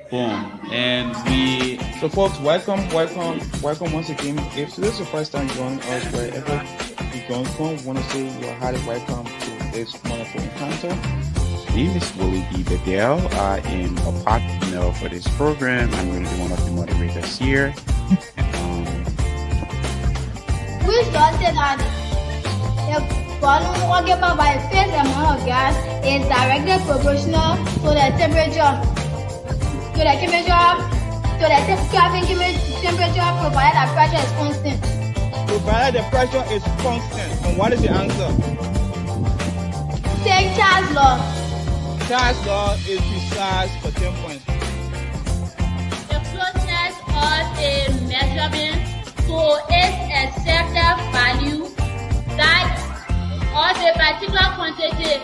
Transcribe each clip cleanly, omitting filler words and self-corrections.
Boom. And we So folks, welcome once again. If this is your first time joining us wherever you're going from, want to say you're highly welcome to this wonderful encounter. My name is Willie B. Bedell. I am a partner for this program. I'm going to be one of the moderators here. We started that the volume occupied by a fixed amount of gas is directly proportional to the temperature. Cabin temperature provided that pressure is constant. Provided the pressure is constant. And what is the answer? Take Charles' law. Charles' law is precise for 10 points. The closeness of a measurement to its accepted value that of a particular quantity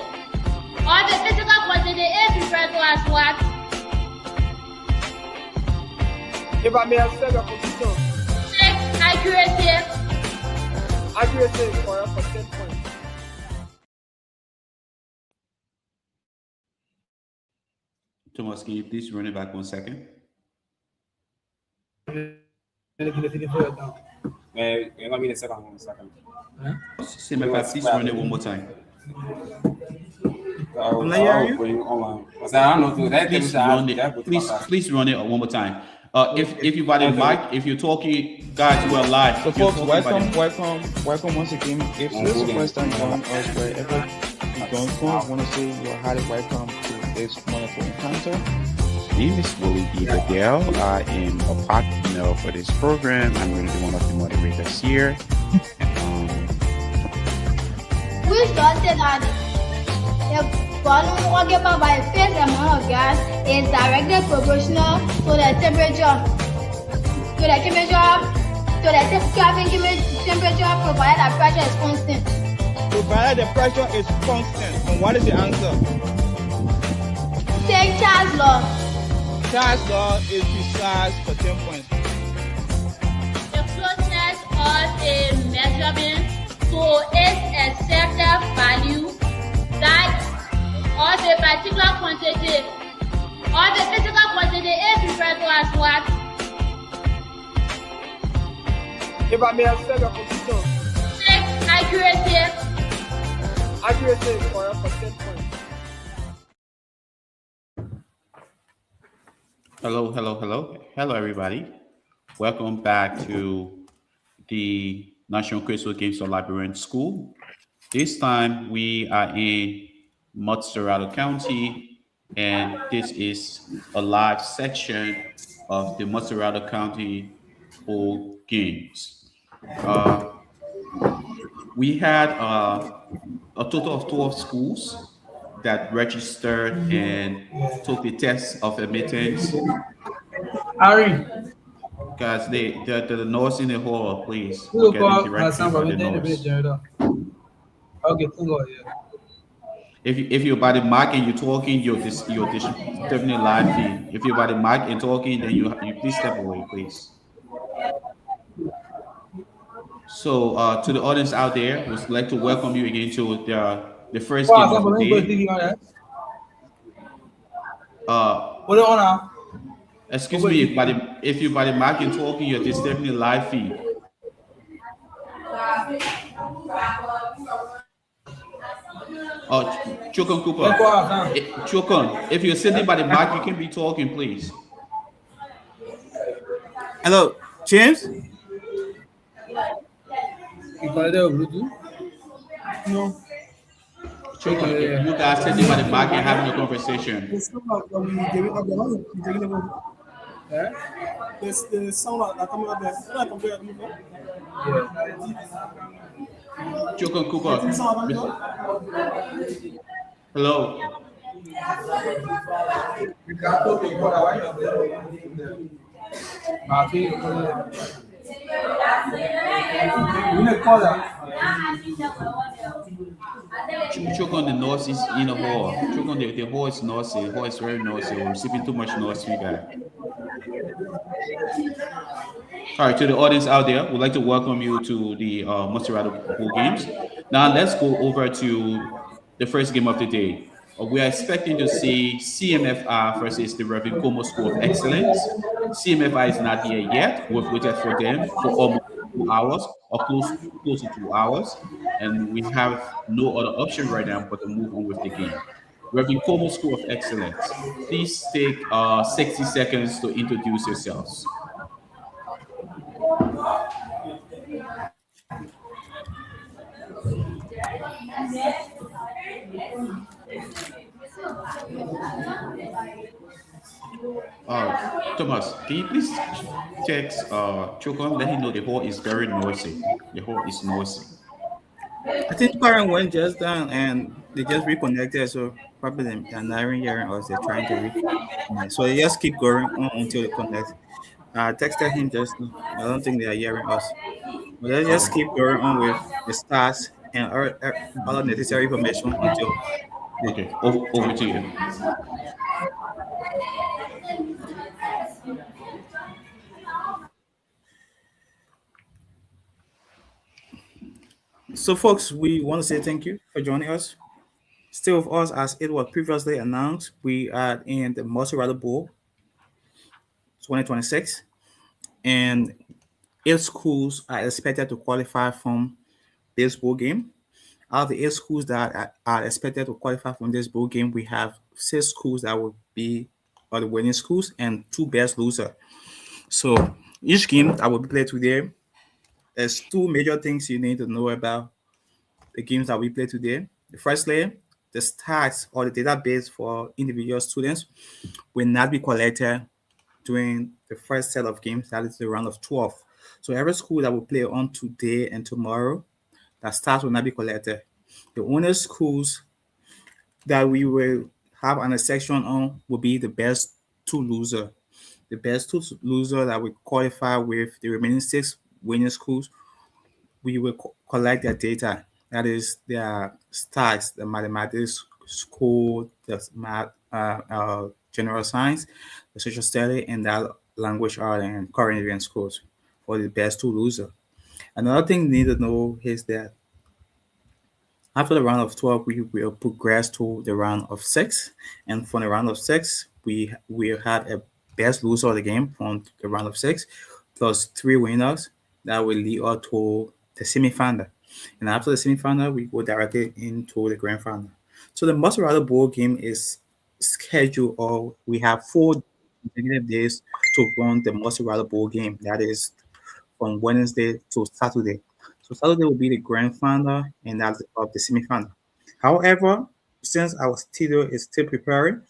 or the physical quantity is referred to as what? If I may accept your position. Check accuracy. Accuracy is correct for 10 points. Thomas, can you please run it back 1 second? Please run it one more time. Please run it one more time. If you by the mic, if you're talking, guys, we're live. So folks, welcome once again. If this is your first time joining us wherever you're going from, want to say you're highly welcome to this wonderful encounter. My name is Willie B. Bedell. I am a partner for this program. I'm going to be one of the moderators here. We started that the volume occupied by a fixed amount of gas is directly proportional to the temperature. Cabin temperature provided that pressure is constant. Provided the pressure is constant. And what is the answer? Take Charles' law. Charles' law is precise for 10 points. The closeness of a measurement to its accepted value that of a particular quantity or the physical quantity is referred to as what? If I may accept your position. Check accuracy. Accuracy is correct for 10 points. Hello, everybody. Welcome back to the National Crystal Games of Librarian School. This time we are in Montserrado County, and this is a live section of the Montserrado County Bowl Games. We had a total of 12 schools that registered and took the test of admittance. Harry. Guys, the noise in the hall, please. Okay, if you're by the mic and you're talking, you're definitely live feed. If you're by the mic and talking, then you please step away, please. So to the audience out there, we'd like to welcome you again to the first game of the day. Excuse me, if you're by the mic and talking, you're definitely live feed. Chokon Cooper. Chokon, if you're sitting by the mic, you can be talking, please. Hello, James? You connected with Bluetooth? No. Chokon, you guys sitting by the mic and having a conversation. The sound that coming out there. Chokon Cooper. Hello. Choke on the noise is in the hall. Choke on the hall is noisy. The hall is very noisy. We're receiving too much noise feedback. All right, to the audience out there, we'd like to welcome you to the Montserrado Bowl Games. Now let's go over to the first game of the day. We are expecting to see CMFR versus the Reverend Como School of Excellence. CMFR is not here yet. We've waited for them for almost 2 hours or close to 2 hours, and we have no other option right now but to move on with the game. Reverend Como School of Excellence, please take 60 seconds to introduce yourselves. Thomas, can you please text Chokon, let him know the hall is very noisy. The hall is noisy. I think current went just down and they just reconnected, so probably they're not even hearing us. They're trying to reconnect. So they just keep going on until they connect. I texted him just now. I don't think they are hearing us. But let's just keep going on with the stars and all necessary information until they Okay, over to you. So, folks, we want to say thank you for joining us. Still with us, as it was previously announced, we are in the Montserrado Bowl 2026, and 8 schools are expected to qualify from this bowl game. Out of the 8 schools that are expected to qualify from this bowl game, we have 6 schools that will be the winning schools and 2 best loser. So each game that will be played today, there's 2 major things you need to know about the games that we play today. The firstly, the stats or the database for individual students will not be collected during the first set of games, that is the round of 12. So every school that will play on today and tomorrow, that stats will not be collected. The only schools that we will have an section on will be the best 2 loser. The best 2 loser that will qualify with the remaining 6 winning schools, we will collect their data. That is their stats, the mathematics score, the math, general science, the social study, and that language art and current event scores for the best 2 loser. Another thing you need to know is that after the round of 12, we will progress to the round of 6. And from the round of 6, we had a best loser of the game from the round of 6, plus 3 winners that will lead us to the semi-final. And after the semi-final, we go directly into the grand final. So the Montserrado Bowl game is scheduled, or we have 4 consecutive days to run the Montserrado Bowl game. That is from Wednesday to Saturday. So Saturday will be the grand final and that's of the semi-final. However, since our studio is still preparing,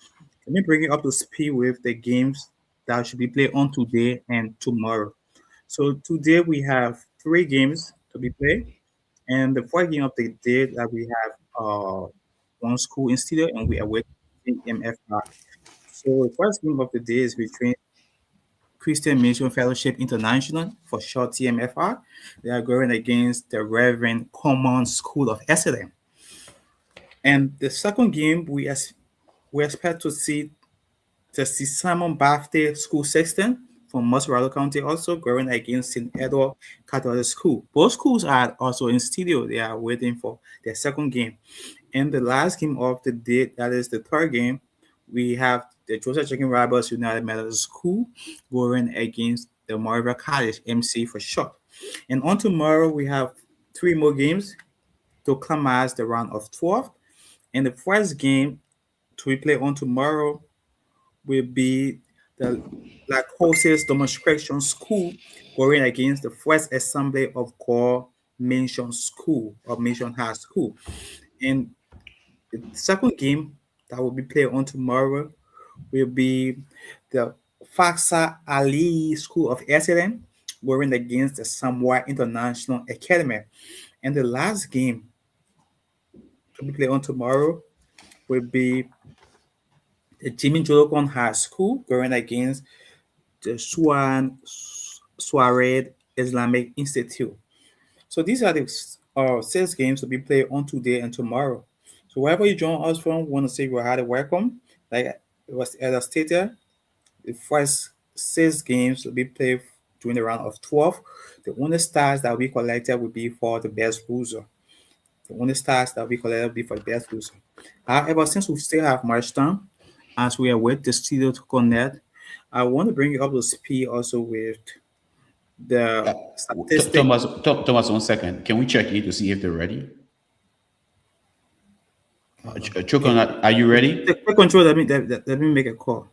let me bring you up to speed with the games that should be played on today and tomorrow. So today we have 3 games to be played, and the first game of the day that we have one school in studio and we are waiting MFR. So the first game of the day is between Christian Mission Fellowship International, for short TMFR. They are going against the Reverend Common School of Excellence. And the second game, we expect to see the Simon Bafte School Sexton from Montserrado County also going against St. Edward Catholic School. Both schools are also in studio. They are waiting for their second game. And the last game of the day, that is the third game, we have the Joseph Chicken Roberts United Methodist School going against the Marva College, MC for short. And on tomorrow, we have 3 more games to climax the round of 12. And the first game to be played on tomorrow will be the Black Horses Demonstration School going against the First Assembly of God Mission School or Mission High School. And the second game that will be played on tomorrow will be the Faxa Ali School of Excellence going against the Samoa International Academy. And the last game to be played on tomorrow will be the Jimmy Jolokon High School going against the Suarez Islamic Institute. So these are the 6 games to be played on today and tomorrow. So wherever you join us from, we want to say you're highly welcome. Like it was as stated, the first 6 games will be played during the round of 12. The only stars that we collected will be for the best loser. The only stars that we collect will be for the best loser. However, since we still have much time, as we are with the studio to connect, I want to bring you up to speed also with the statistic. Thomas, 1 second. Can we check in to see if they're ready? Okay. Choconut, are you ready? Take control. Let me make a call.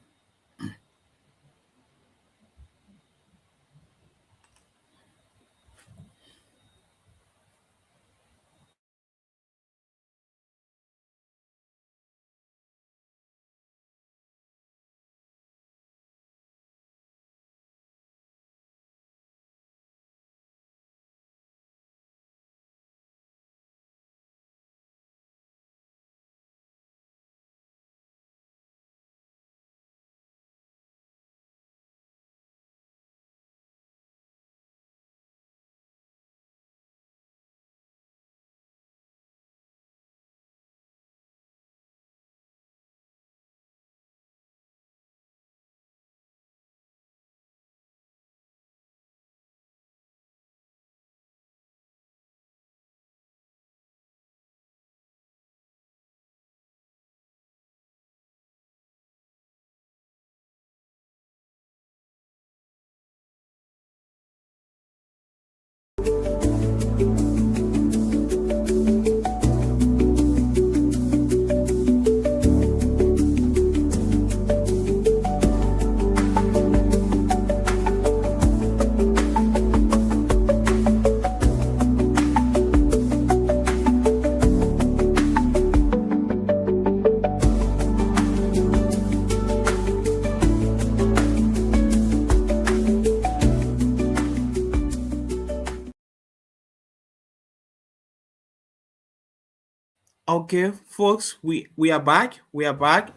Okay, folks, we are back. We are back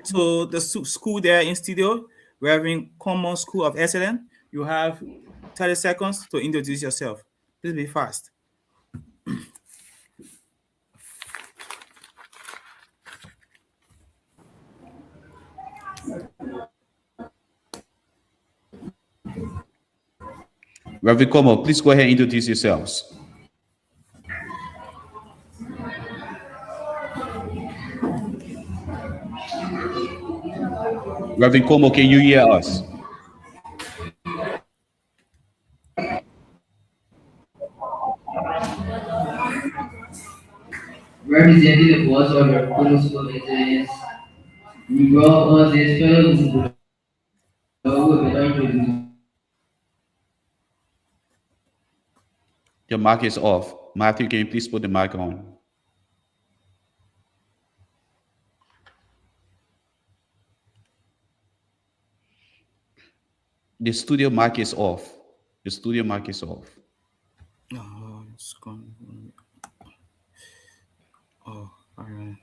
to the school there in studio. We're having Common School of Excellence. You have 30 seconds to introduce yourself. Please be fast. Reverend Como, please go ahead and introduce yourselves. Reverend Como, can you hear us? Representing the voice of your Common School of Excellence, we brought us a special group of Your mic is off. Matthew, can you please put the mic on? The studio mic is off. The studio mic is off. Oh, it's gone. Oh, all right.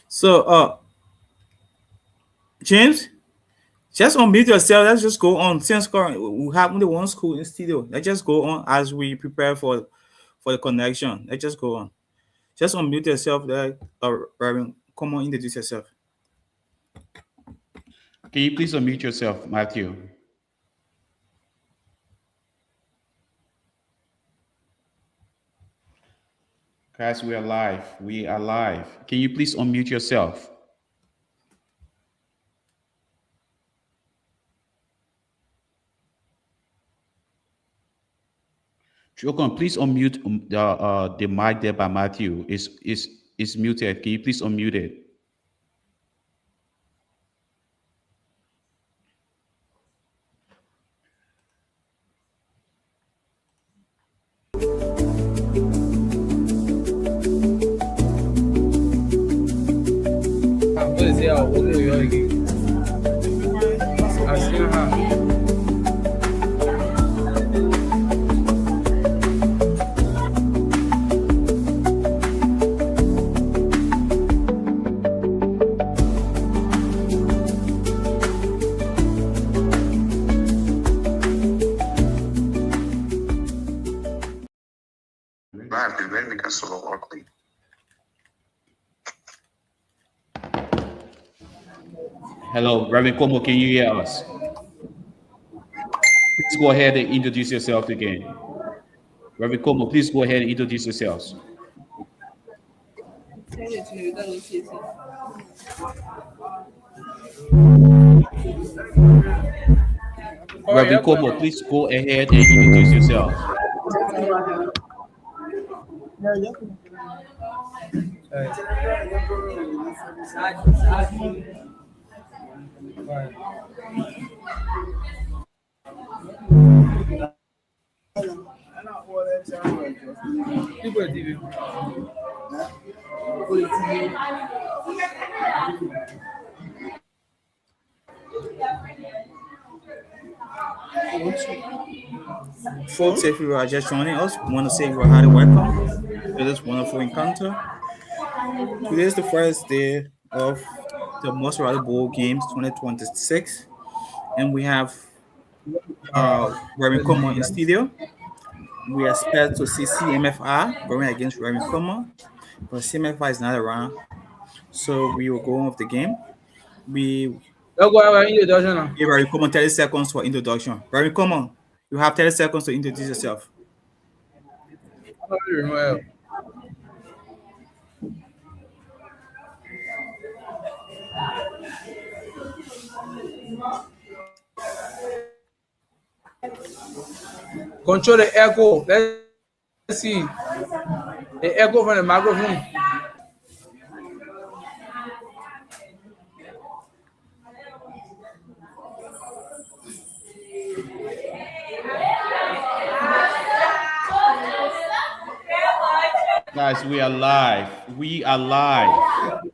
So, James, just unmute yourself. Let's just go on. Since we have only one school in studio, let's just go on as we prepare for the connection. Let's just go on. Just unmute yourself there. Come on, introduce yourself. Can you please unmute yourself, Matthew? Guys, we are live. We are live. Can you please unmute yourself? Jokon, please unmute the mic there by Matthew. It's muted. Can you please unmute it? What is it? What do you again? I still have. Hello, Reverend Como, can you hear us? go ahead and introduce yourself again. Reverend Como, please go ahead and introduce yourselves. Reverend Como, please go ahead and introduce yourselves. Folks, if you are just joining us, we want to say you are highly welcome to this wonderful encounter. Today is the first day of the Montserrado Bowl Games 2026, and we have Remy Como in studio. We expect to see CMFR going against Remy Como, but CMFR is not around, so we will go on with the game. We give Remy Como 30 seconds for introduction. Remy Como, you have 30 seconds to introduce yourself. Control the echo. Let's see. The echo from the microphone. Guys, we are live. We are live.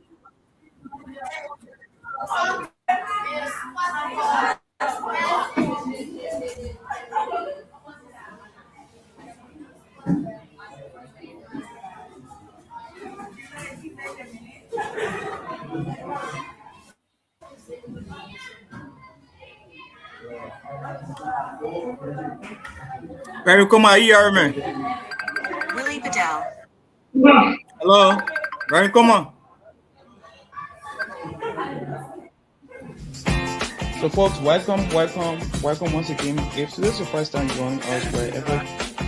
Remy Como, are you hearing me? Willie Bedell. Hello, Remy Como. So, folks, welcome once again. If this is your first time joining us, wherever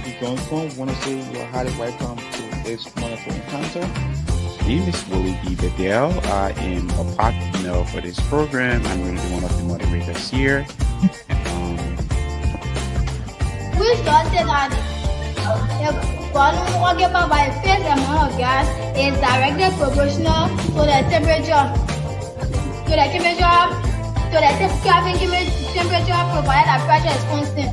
you're going from, we want to say you are highly welcome to this wonderful encounter. My name is Willie B. Bedell. I am a partner for this program. I'm going to be one of the moderators here. We started that the volume occupied by a fixed amount of gas is directly proportional to the temperature provided that pressure is constant.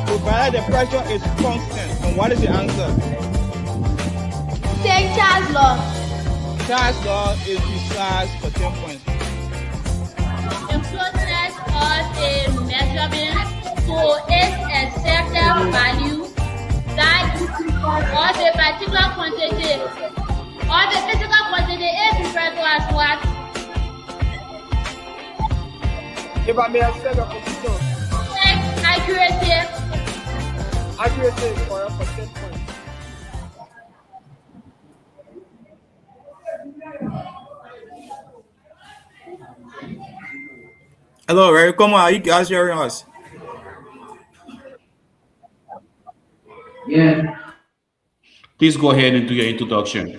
Provided the pressure is constant. And what is the answer? Take Charles' law. Charles' law is the size for 10 points. The closeness of a measurement to its accepted value that or the particular quantity or the physical quantity is referred to as what? If I may accept your position, Accuracy. accuracy is correct for 10 points. Hello, Remy Como, are you guys hearing us? Yeah. Please go ahead and do your introduction.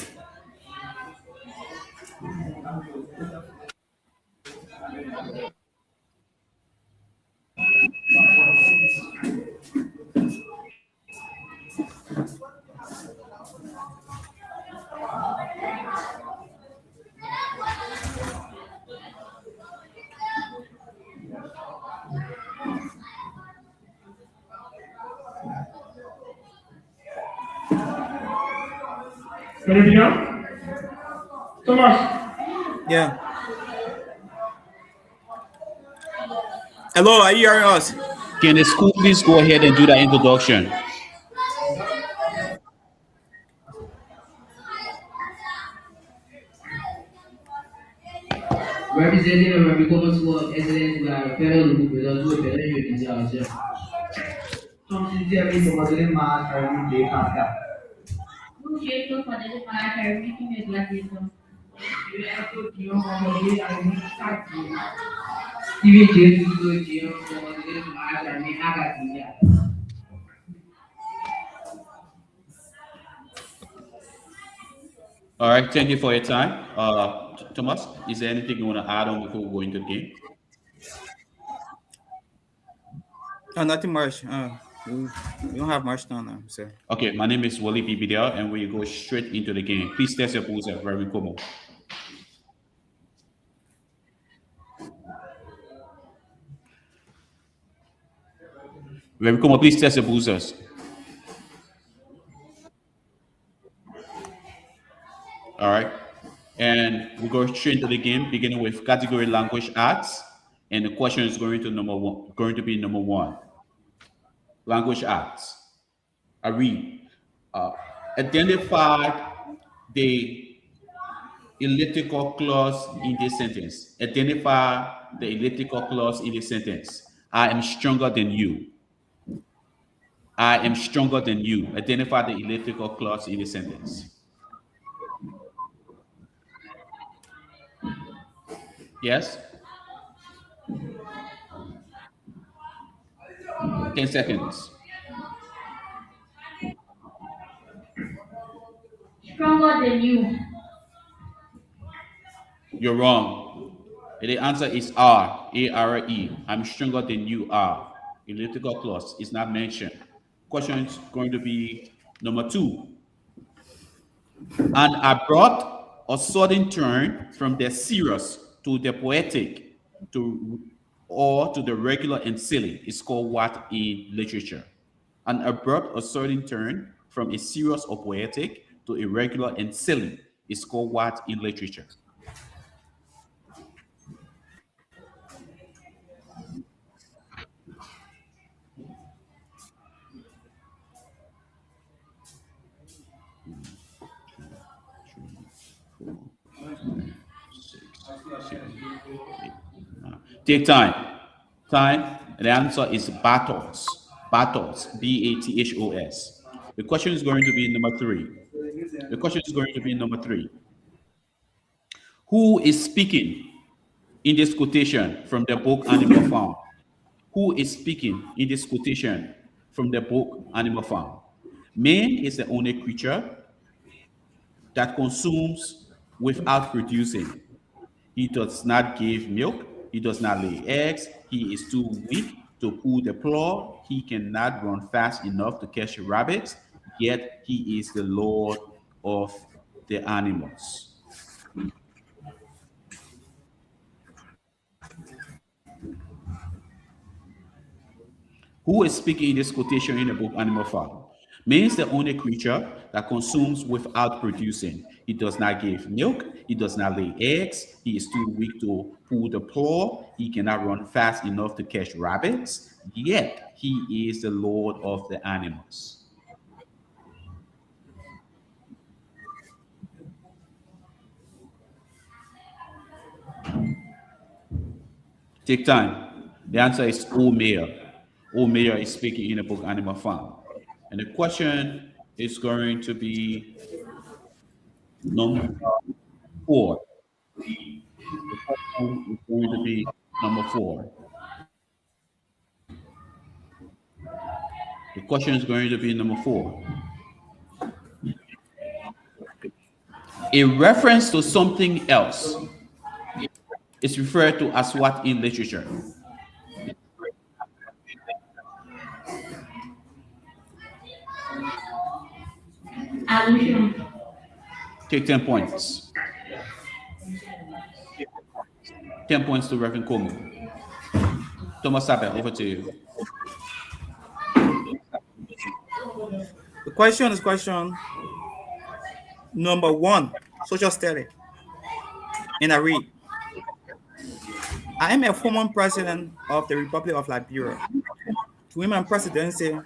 Thomas. Yeah. Hello, are you hearing us? Can the school please go ahead and do that introduction? Representing the Remy Como School of Excellence, we are a federal group with us who federal organization. Some sincerely promoting mass every day after. Who shaped the quantity by making a glass system? We have to know how to be and start. TV Jesus tinha como dizer mais a minha agatinha. All right, thank you for your time. Thomas, is there anything you want to add on before we go into the game? Oh, nothing much. We don't have much time now, sir. Okay, my name is Wally BBDL, and we go straight into the game. Please test your buzzer, Reverend Como. Reverend Como, please test your buzzers. All right, and we go straight into the game, beginning with category language arts, and the question is going to be number one. Language arts. I read. Uh, Identify the elliptical clause in this sentence. Identify the elliptical clause in this sentence. I am stronger than you. I am stronger than you. Identify the elliptical clause in the sentence. Yes? 10 seconds. Stronger than you. You're wrong. The answer is R, A-R-E. I'm stronger than you are. Elliptical clause is not mentioned. Question is going to be number two. An abrupt or sudden turn from the serious to the poetic or to the regular and silly is called what in literature? An abrupt or sudden turn from a serious or poetic to irregular and silly is called what in literature? Take time. Time. The answer is battles. Battles. Bathos. The question is going to be number three. The question is going to be number three. Who is speaking in this quotation from the book Animal Farm? Who is speaking in this quotation from the book Animal Farm? Man is the only creature that consumes without producing. He does not give milk. He does not lay eggs. He is too weak to pull the plow. He cannot run fast enough to catch rabbits. Yet he is the Lord of the animals. Who is speaking in this quotation in the book Animal Farm? Man is the only creature that consumes without producing. He does not give milk. He does not lay eggs. He is too weak to pull the plow. He cannot run fast enough to catch rabbits. Yet he is the Lord of the animals. Take time. The answer is Omeya. Omeya is speaking in the book Animal Farm. And the question is going to be number four. The question is going to be number four. The question is going to be number four. A reference to something else is referred to as what in literature? Allusion. Take 10 points. 10 points to Reverend Como. Thomas Sabe, over to you. The question is question number one, social study. And I read, I am a former president of the Republic of Liberia. During my presidency,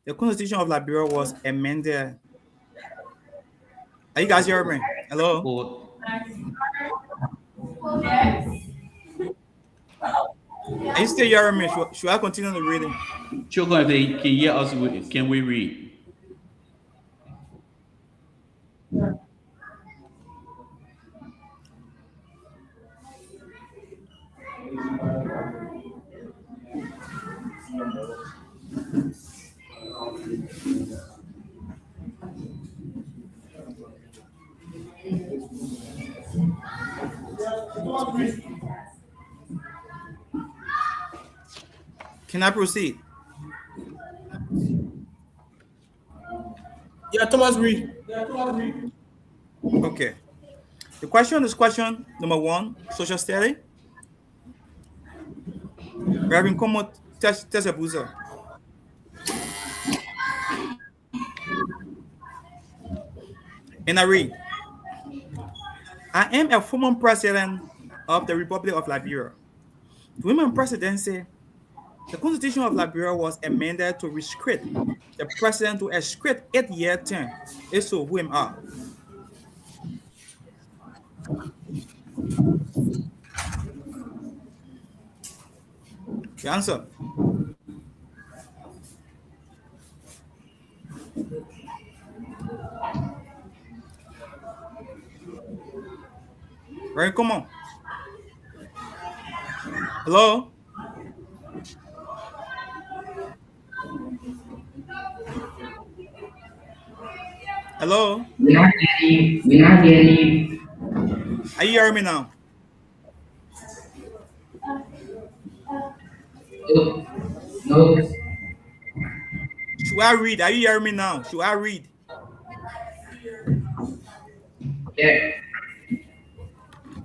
the Constitution of Liberia was amended. Are you guys hearing me? Hello? Are you still hearing me? Should I continue the reading? Children, if they can hear us, can we read? Can I proceed? Yeah, Thomas read. Okay. The question is question number 1, social study. Reverend Como Tesabuza. And I read, I am a former president of the Republic of Liberia. During my presidency, the Constitution of Liberia was amended to restrict the president to a strict 8-year term. It's so who am I? The answer. Very common. Hello? Hello? We not getting you. We not getting you. Are you hearing me now? No. No. Should I read? Are you hearing me now? Should I read? Yeah.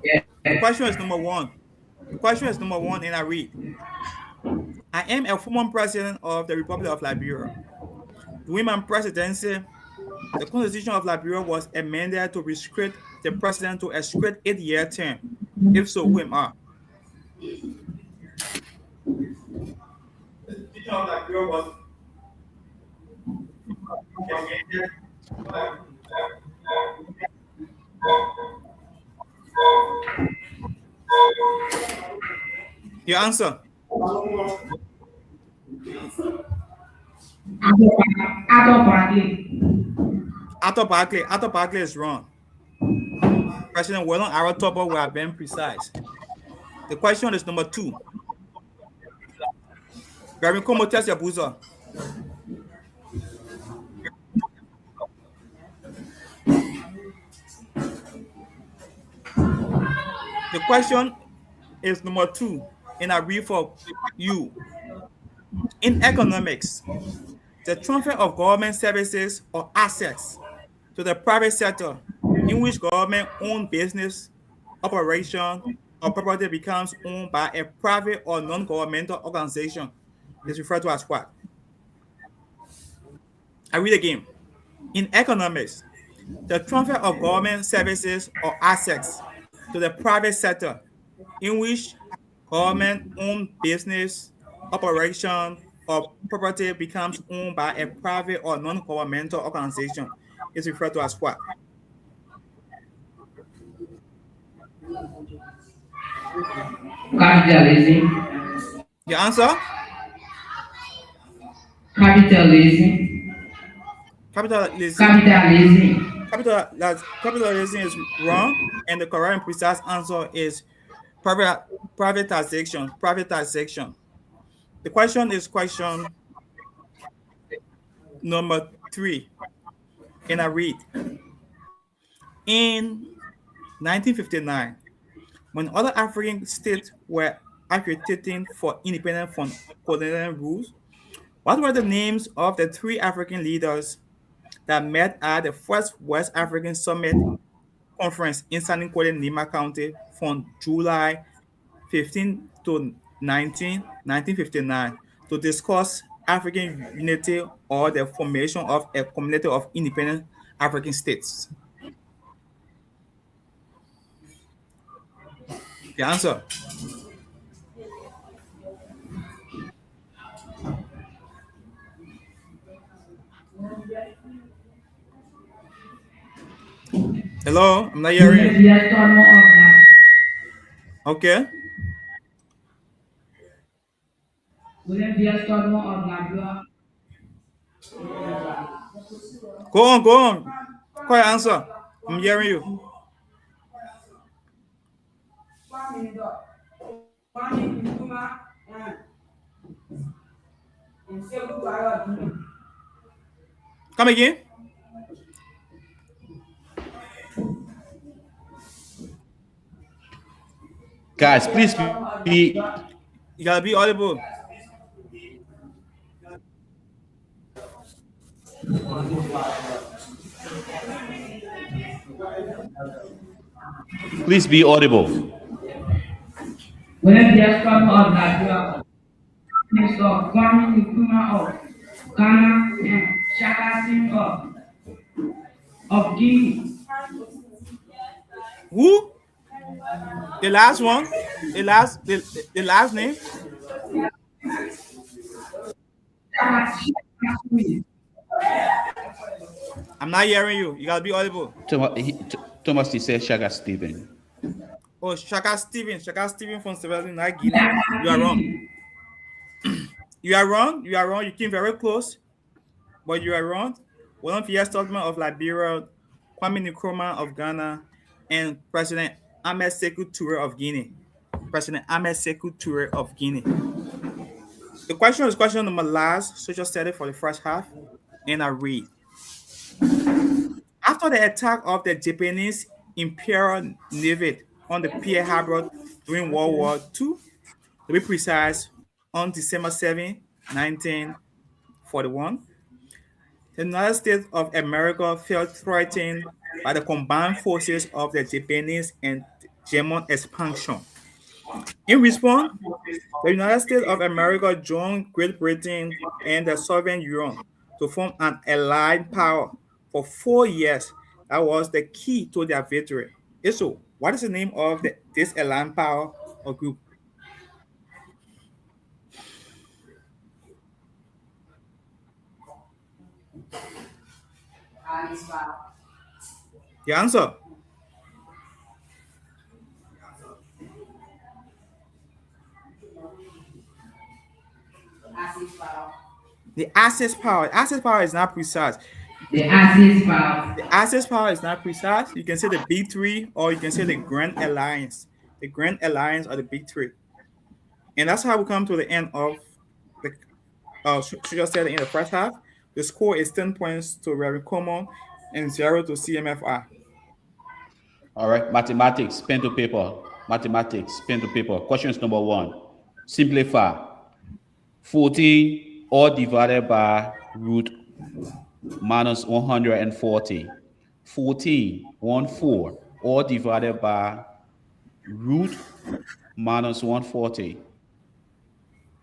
Yeah. The question is number 1. The question is number 1, and I read. I am a former president of the Republic of Liberia. During my presidency, the Constitution of Liberia was amended to restrict the president to a strict 8-year term. If so, who am I? The Constitution of Liberia was amended. Your answer. Arthur Barkley is wrong. President Wellon Aratobo will have been precise. The question is number 2. Gary Como Tesabuza. The question is number 2, and I read for you. In economics, the transfer of government services or assets to the private sector in which government-owned business, operation, or property becomes owned by a private or non-governmental organization is referred to as what? I read again. In economics, the transfer of government services or assets to the private sector in which government-owned business, operation, or property becomes owned by a private or non-governmental organization is referred to as what? Capitalism. Your answer? Capitalism. Capitalism. Capitalism. Capitalism is wrong, and the correct and precise answer is privatization. Privatization. The question is question number 3, and I read. In 1959, when other African states were agitating for independence from colonial rules, what were the names of the 3 African leaders that met at the first West African Summit Conference in San Nicolas, Nima County from July 15 to 1959 to discuss African unity or the formation of a community of independent African states? The answer. Hello, I'm not hearing you. Okay. Go on. Quiet answer. I'm hearing you. Come again. Guys, please be You gotta be audible. please be audible. When the escort of Nigeria, Mr. Kwame Nkrumah of Ghana and Shaka Singh of Guinea. Who? The last one? The last name? I'm not hearing you. You gotta be audible. Thomas, he said Shaga Stephen. Oh, Shaka Stephen. Shaka Stephen from Sierra Leone, not Guinea. You are wrong. You are wrong. You are wrong. You came very close, but you are wrong. One of the establishment of Liberia, Kwame Nkrumah of Ghana, and President Ahmed Sekou Toure of Guinea. President Ahmed Sekou Toure of Guinea. The question is question number last, social study for the first half, and I read. After the attack of the Japanese Imperial Navy on the Pearl Harbor during World War II, to be precise, on December 7, 1941, the United States of America felt threatened by the combined forces of the Japanese and German expansion. In response, the United States of America joined Great Britain and the Soviet Union to form an allied power for 4 years. That was the key to their victory. So, what is the name of this allied power or group? The answer. The Axis power. Axis power is not precise. The Axis power. The Axis power is not precise. You can say the big three, or you can say the Grand Alliance. The Grand Alliance or the big three. And that's how we come to the end of the just said in the first half. The score is 10 points to Reverend Common and 0 to CMFI. All right, mathematics, pen to paper. Mathematics, pen to paper. Questions number 1. Simplify. 14 all divided by root minus 140. 14, 1, 4, all divided by root minus 140.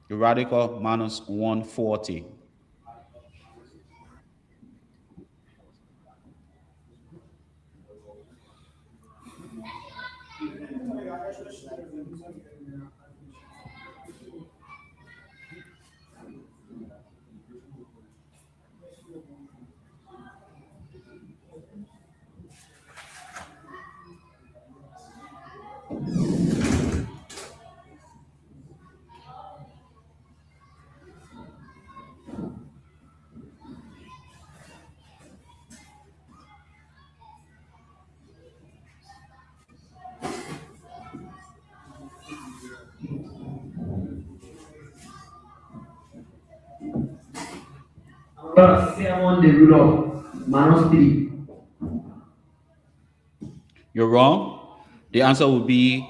The radical minus 140. On the root of minus 3. You're wrong. The answer would be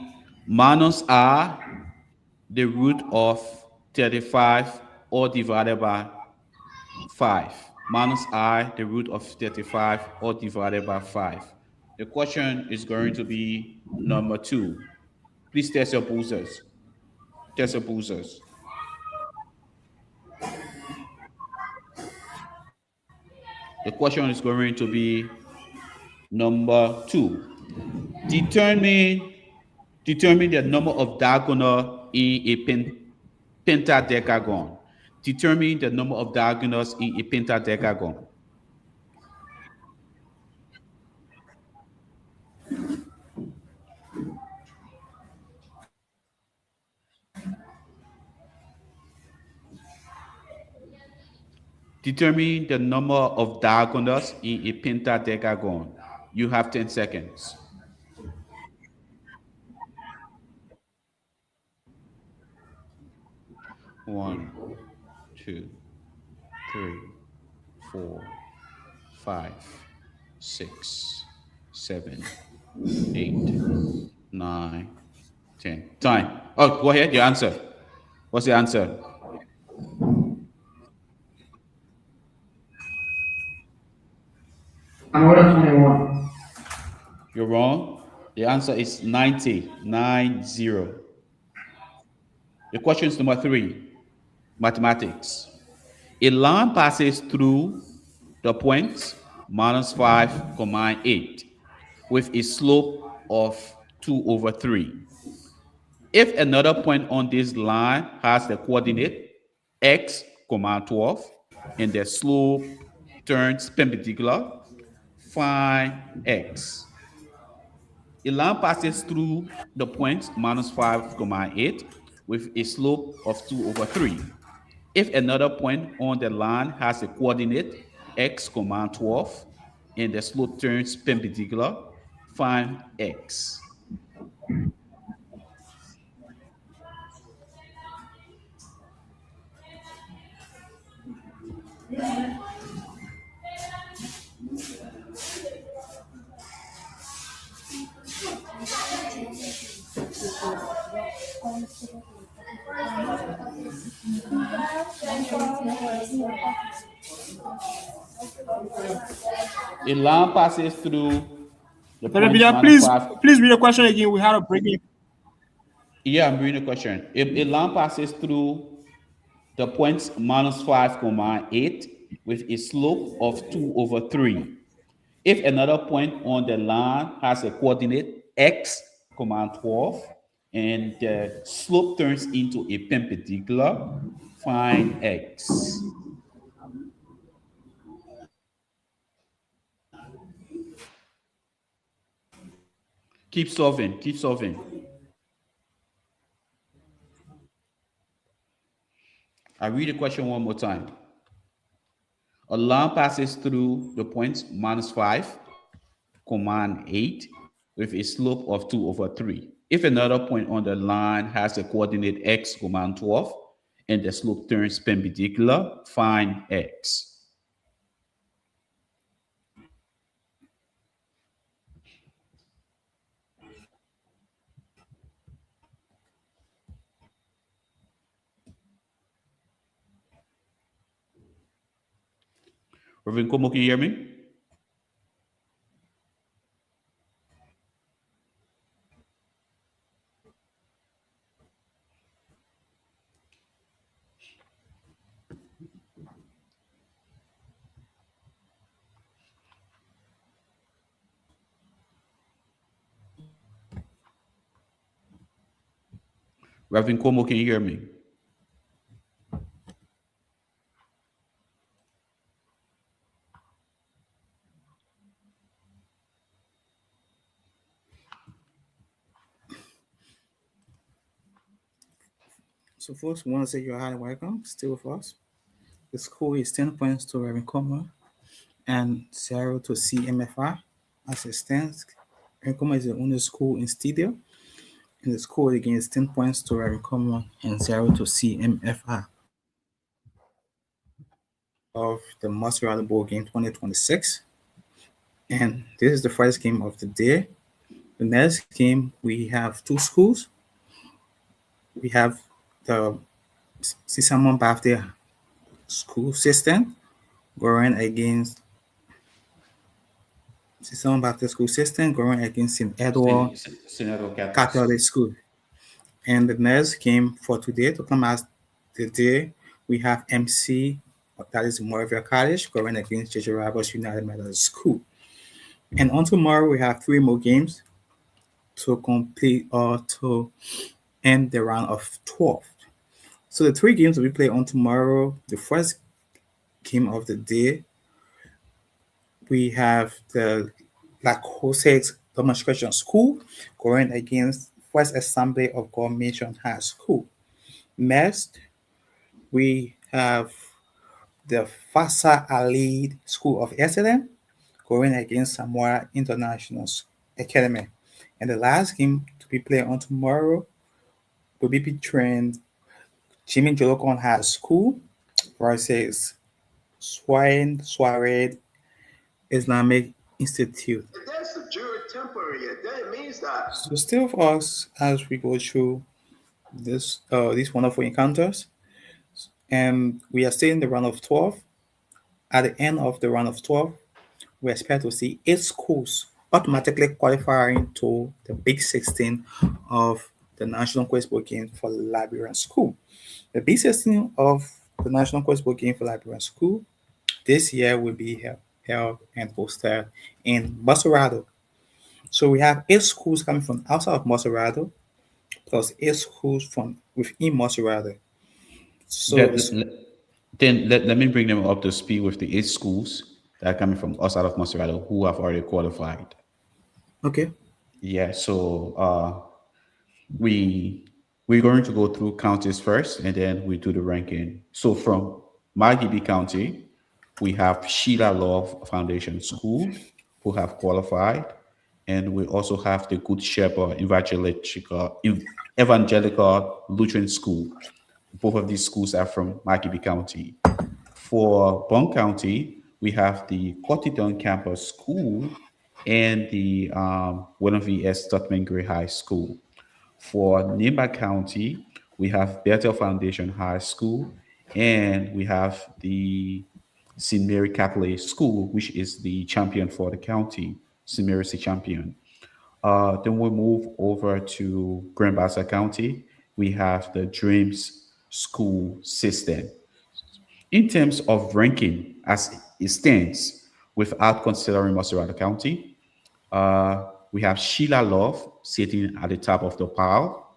minus r, the root of 35, all divided by 5. Minus I, the root of 35, all divided by 5. The question is going to be number 2. Please test your buzzers. Test your buzzers. The question is going to be number 2. Determine the number of diagonal in a pentadecagon. Determine the number of diagonals in a pentadecagon. Determine the number of diagonals in a pentadecagon. You have 10 seconds. One, 2, 3, 4, 5, 6, 7, 8, 9, 10. Time. Oh, go ahead. Your answer. What's the answer? I'm out of 21. You're wrong. The answer is 90. 90. The question is number 3. Mathematics. A line passes through the points -5, 8 with a slope of 2 over 3. If another point on this line has the coordinate x, 12, and the slope turns perpendicular, find x. A line passes through the points -5, 8 with a slope of 2 over 3. If another point on the line has a coordinate x, 12, and the slope turns perpendicular, find x. A line passes through the points Please, -5. please read the question again. We had a break. Yeah, I'm reading the question. If a line passes through the points -5, 8 with a slope of 2 over 3. If another point on the line has a coordinate x, 12, and the slope turns into a perpendicular, find x. Keep solving, keep solving. I read the question one more time. A line passes through the points -5, 8 with a slope of 2 over 3. If another point on the line has a coordinate x, 12, and the slope turns perpendicular, find x. Reverend Como, can you hear me? Reverend Como, can you hear me? So first, we want to say you're highly welcome, still with us. The score is 10 points to Reverend Comer and 0 to CMFI. As it stands, Reverend Comer is the only school in Studio, and the score again is 10 points to Reverend Comer and 0 to CMFI. Of the Montserrado Bowl game 2026. And this is the first game of the day. The next game, we have two schools. We have the Sisamon Baptist school system going against Sisamon Baptist school system going against St. Edward Catholic School. And the next game for today, to come as the day, we have MC, that is Moravia College, going against JJ Rivals United Methodist School. And on tomorrow, we have 3 more games to complete or to end the round of 12. So the 3 games we play on tomorrow, the first game of the day, we have the La Crosse Demonstration School going against First Assembly of God Mission High School. Next, we have the Fasa Alid School of Excellence going against Samoa International Academy. And the last game to be played on tomorrow will be between Jimmy Jolokon High School versus Swain Swared Islamic Institute. So stay with us as we go through these wonderful encounters. And we are still in the round of 12. At the end of the round of 12, we expect to see 8 schools automatically qualifying to the Big 16 of the National Quiz Bowl Game for Liberian School. The Big 16 of the National Quiz Bowl Game for Liberian School this year will be held and hosted in Montserrado. So we have 8 schools coming from outside of Montserrado plus 8 schools from within Montserrado. So Then, let me bring them up to speed with the 8 schools that are coming from outside of Montserrado who have already qualified. okay. Yeah, so we're going to go through counties first, and then we do the ranking. So from Maggie County, we have Sheila Love Foundation School who have qualified, and we also have the Good Shepherd Evangelical Lutheran School. Both of these schools are from Maggie County. For Bond County, we have the Cottington Campus School and the William V. S. Tubman Gray High School. For Nimba County, we have Bethel Foundation High School, and we have the St. Mary Catholic School, which is the champion for the county. St. Mary's the champion. Then we move over to Grand Bassa County. We have the Dreams School System. In terms of ranking, as it stands, without considering Montserrado County, we have Sheila Love sitting at the top of the pile,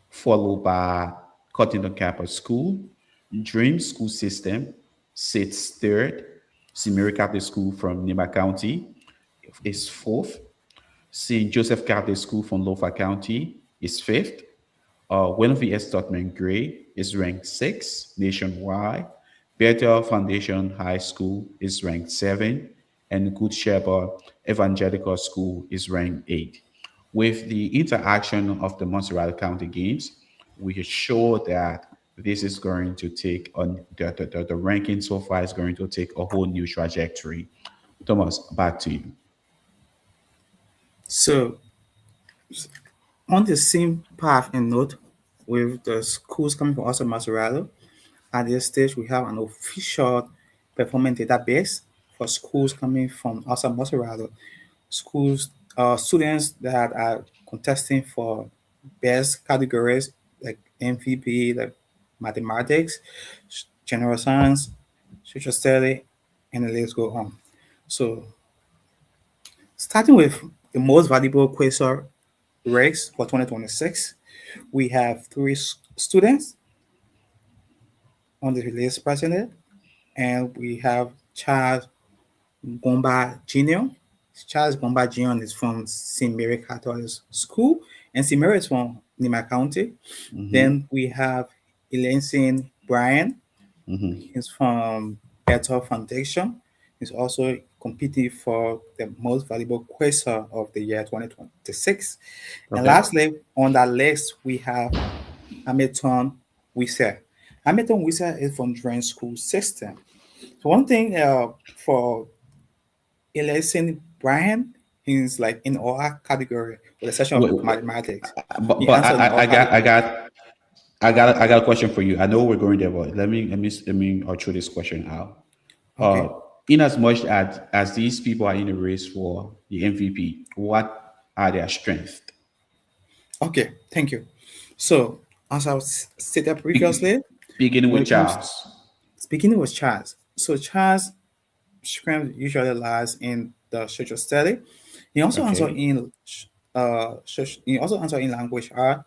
followed by Cottington Campus School. Dream School System sits third. St. Mary Catholic School from Nima County is fourth. St. Joseph Catholic School from Lofa County is fifth. William V. S. Tubman Gray is ranked sixth nationwide. Bethel Foundation High School is ranked 7th, and Good Shepherd Evangelical School is ranked 8th. With the interaction of the Montserrado County Games, we are sure that this is going to take on the ranking so far is going to take a whole new trajectory. Thomas, back to you. So on the same path and note with the schools coming from outside Montserrado, at this stage we have an official performance database for schools coming from outside Montserrado. Schools, students that are contesting for best categories like MVP, like mathematics, general science, social study, and the list go on. So starting with the most valuable quasar race for 2026, we have 3 students on the list presented, and we have Charles Gomba Jr. Charles Gomba Jr. is from St. Mary Catholic School, and St. Mary is from Nima County. Then we have Elaine Brian. He's from Bethel Foundation. He's also competing for the most valuable quasar of the year 2026. And Okay. lastly, on that list, we have Hamilton Wisser. Hamilton Wisser is from Drain School System. So one thing for Elaine Brian, he's like in our category with a section Wait, of mathematics. but He but answered in all I got a question for you. I know we're going there, but let me throw this question out. Okay. In as much as these people are in the race for the MVP, what are their strengths? Okay, thank you. So, as I was stated previously, Beginning when with it comes Charles. beginning with Charles. So Charles' strength usually lies in the social study. He also answered Okay. in he also answered in language art,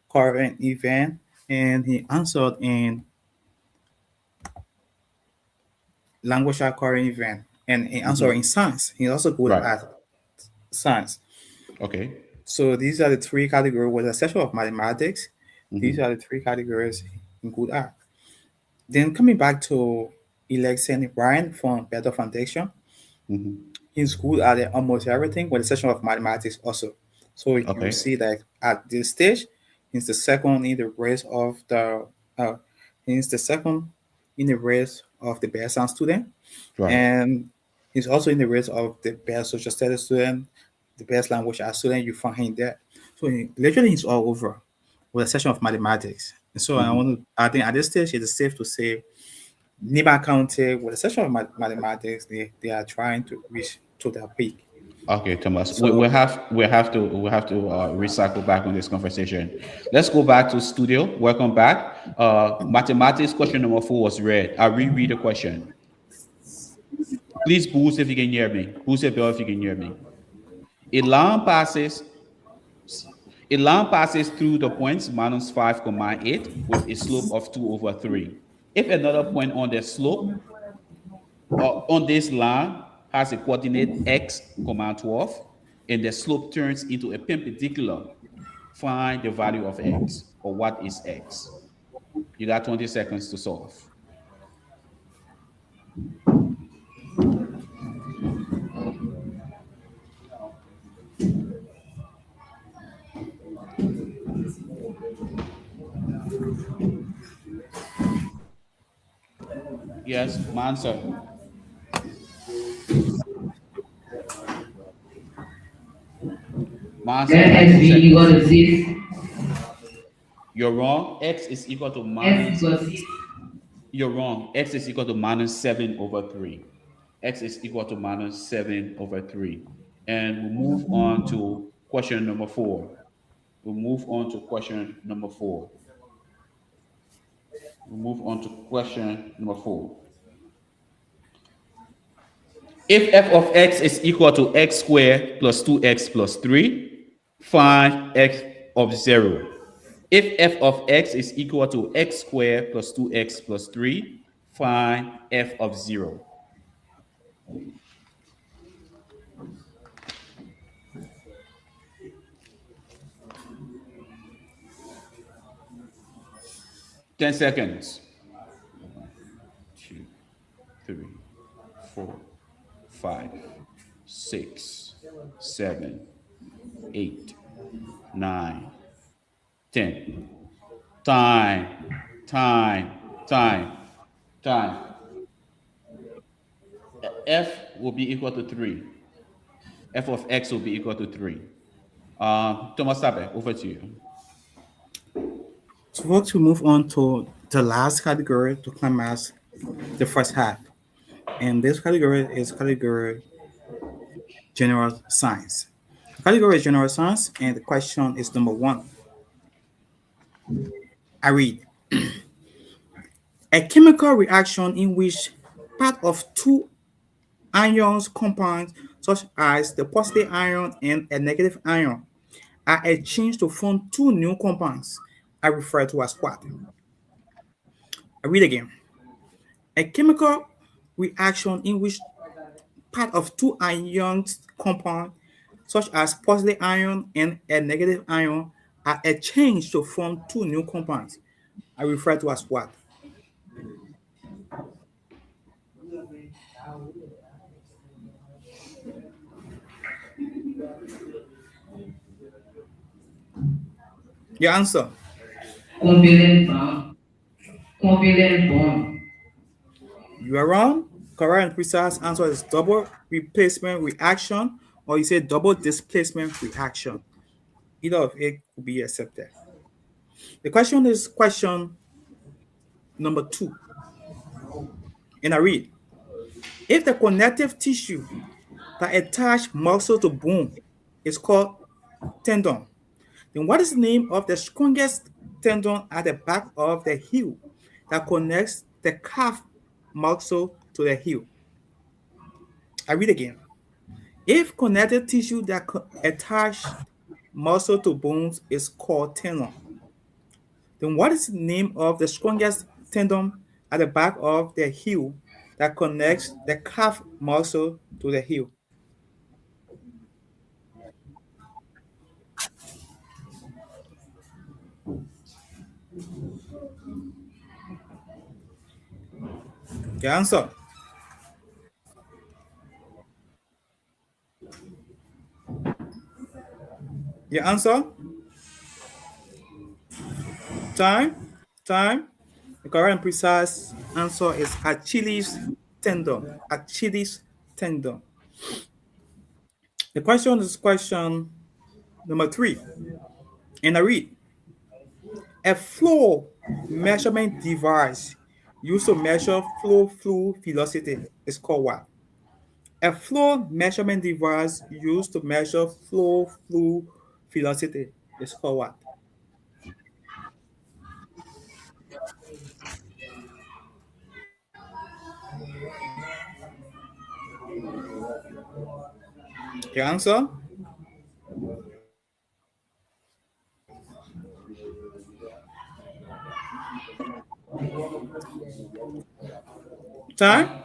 current event, and he answered in language art, current event, and he answered in science. He's also good Right. at science. Okay. So these are the 3 categories, with the exception of mathematics. These are the 3 categories in good art. Then coming back to Alexander Brian from Better Foundation, he's good at almost everything, with the exception of mathematics also. So you Okay. see that at this stage, he's the second in the race of the he's the second in the race of the best science student, Right. and he's also in the race of the best social studies student, the best language as student you find there. So literally it's all over with a section of mathematics. And so I think at this stage it is safe to say Niba County with a section of mathematics, they are trying to reach to their peak. Okay, Thomas. So- We have to recycle back on this conversation. Let's go back to studio. Welcome back. Mathematics question number 4 was read. I'll reread the question. Please boost if you can hear me. Boost your bell if you can hear me. A line passes through the points minus 5, 8 with a slope of 2/3. If another point on the slope or on this line has a coordinate x, 12, and the slope turns into a perpendicular, find the value of x, or what is x. You got 20 seconds to solve. Yes, Mansa. Mansa. Let x be equal to 6. You're wrong. X is equal to X minus. equals 6. You're wrong. X is equal to minus 7/3. X is equal to minus 7/3. And we'll move on to question number 4. We'll move on to question number 4. If f of x is equal to x squared plus 2x plus 3, find x of 0. If f of x is equal to x squared plus 2x plus 3, find f of 0. Ten seconds. 1, 2, 3, 4, 5, 6, 7, 8, 9, 10. Time. F will be equal to 3. F of x will be equal to 3. Thomas Sabe, over to you. So folks, we move on to the last category to climax the first half. And this category is category general science. The category is general science, and the question is number 1. I read. A chemical reaction in which part of two ions compounds, such as the positive ion and a negative ion, are exchanged to form two new compounds, I refer to as what? I read again. A chemical reaction in which part of two ions compound, such as positive ion and a negative ion, are exchanged to form two new compounds, I refer to as what? Your answer. Covalent bond. Covalent bond. You are wrong. Correct and precise answer is double replacement reaction, or you say double displacement reaction. Either of it could be accepted. The question is question number 2. And I read, if the connective tissue that attach muscle to bone is called tendon, then what is the name of the strongest tendon at the back of the heel that connects the calf muscle to the heel? I read again. If connective tissue that attach muscle to bones is called tendon, then what is the name of the strongest tendon at the back of the heel that connects the calf muscle to the heel? Your answer. Your answer. Time. The correct and precise answer is Achilles tendon. Achilles tendon. The question is question number 3. And I read, a flow measurement device used to measure flow fluid velocity is called what? A flow measurement device used to measure flow fluid velocity is called what? The answer? Time?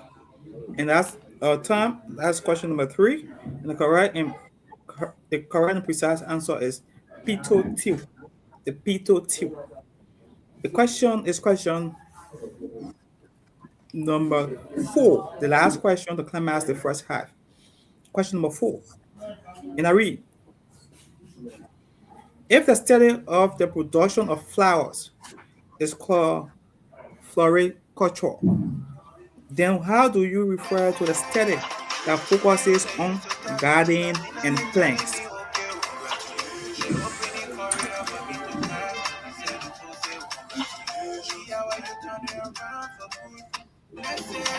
And that's time. That's question number 3. And the correct and precise answer is pitot. The pitot. The question is question number 4. The last question to climax the first half. Question number 4. And I read, if the study of the production of flowers is called floriculture, then how do you refer to the study that focuses on gardening and plants?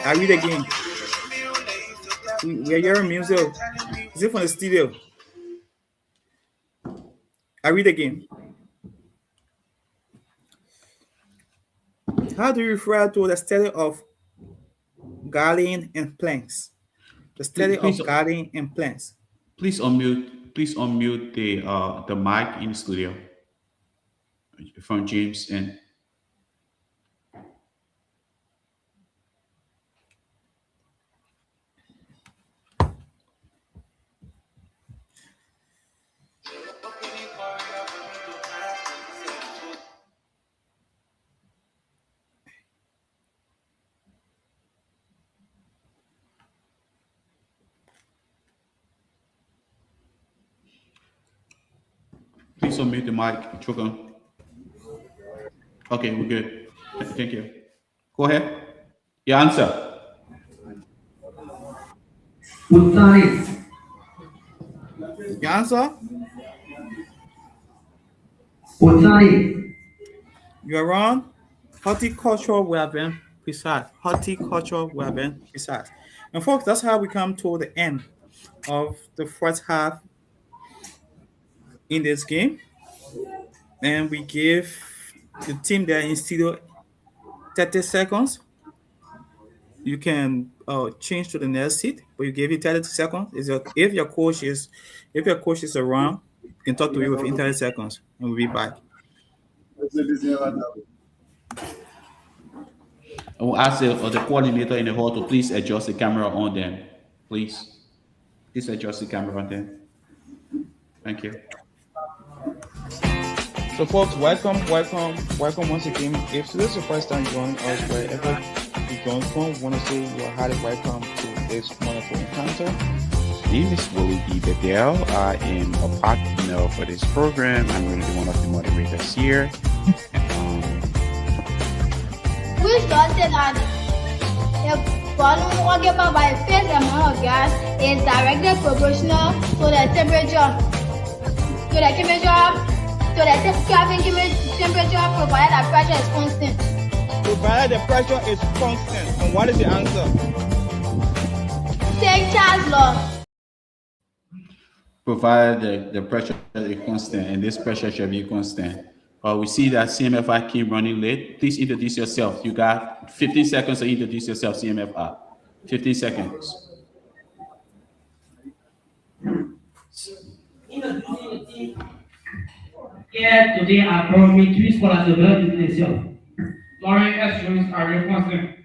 I read again. We are hearing music. Is it from the studio? I read again. How do you refer to the study of gardening and plants? The study Please, of gardening and plants. please unmute. Please unmute the mic in the studio from James and. Please unmute the mic, Chokan. Okay, we're good. Thank you. Go ahead. Your answer. Botanics. Your answer? Botanics. You are wrong. Horticulture will have been precise. Horticulture will have been precise. And folks, that's how we come to the end of the first half in this game. And we give the team that in studio 30 seconds. You can change to the next seat, but you give it 30 seconds. If your coach is around, you can talk to you within 30 seconds, and we'll be back. I will ask the coordinator in the hall to please adjust the camera on them. Please adjust the camera on them. Thank you. So, folks, welcome once again. If this is your first time joining us, wherever you join from, we want to say you are highly welcome to this wonderful encounter. My name is Willie E. Bedell. I am a partner for this program. I'm going to be one of the moderators here. We started that the volume occupied by a fixed amount of gas is directly proportional to the temperature provided that pressure is constant. Provided the pressure is constant. And what is the answer? Take Charles' law. Provided the pressure is constant, and this pressure shall be constant. We see that CMFI came running late. Please introduce yourself. You got 15 seconds to introduce yourself, CMFI. 15 seconds. Here today are probably 3 scholars of the definition. Lauren S. Jones are very constant.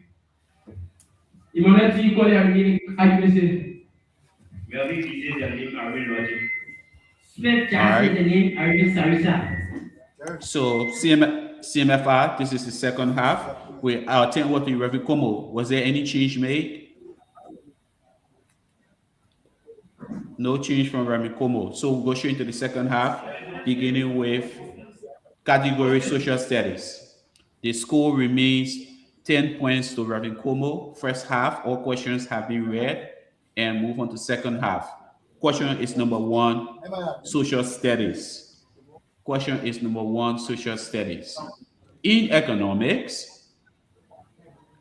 Emmanuel T. Cole are meaning accuracy. Melvin Vijay, their name are real logic. Smith Johnson, the name are real Sarisa. So CMFI, this is the second half. We are attend what the Reverend Como. Was there any change made? No change from Reverend Como. So we'll go straight into the second half, beginning with category social studies. The score remains 10 points to Reverend Como. First half, all questions have been read, and move on to second half. Question is number 1, social studies. Question is number 1, social studies. In economics,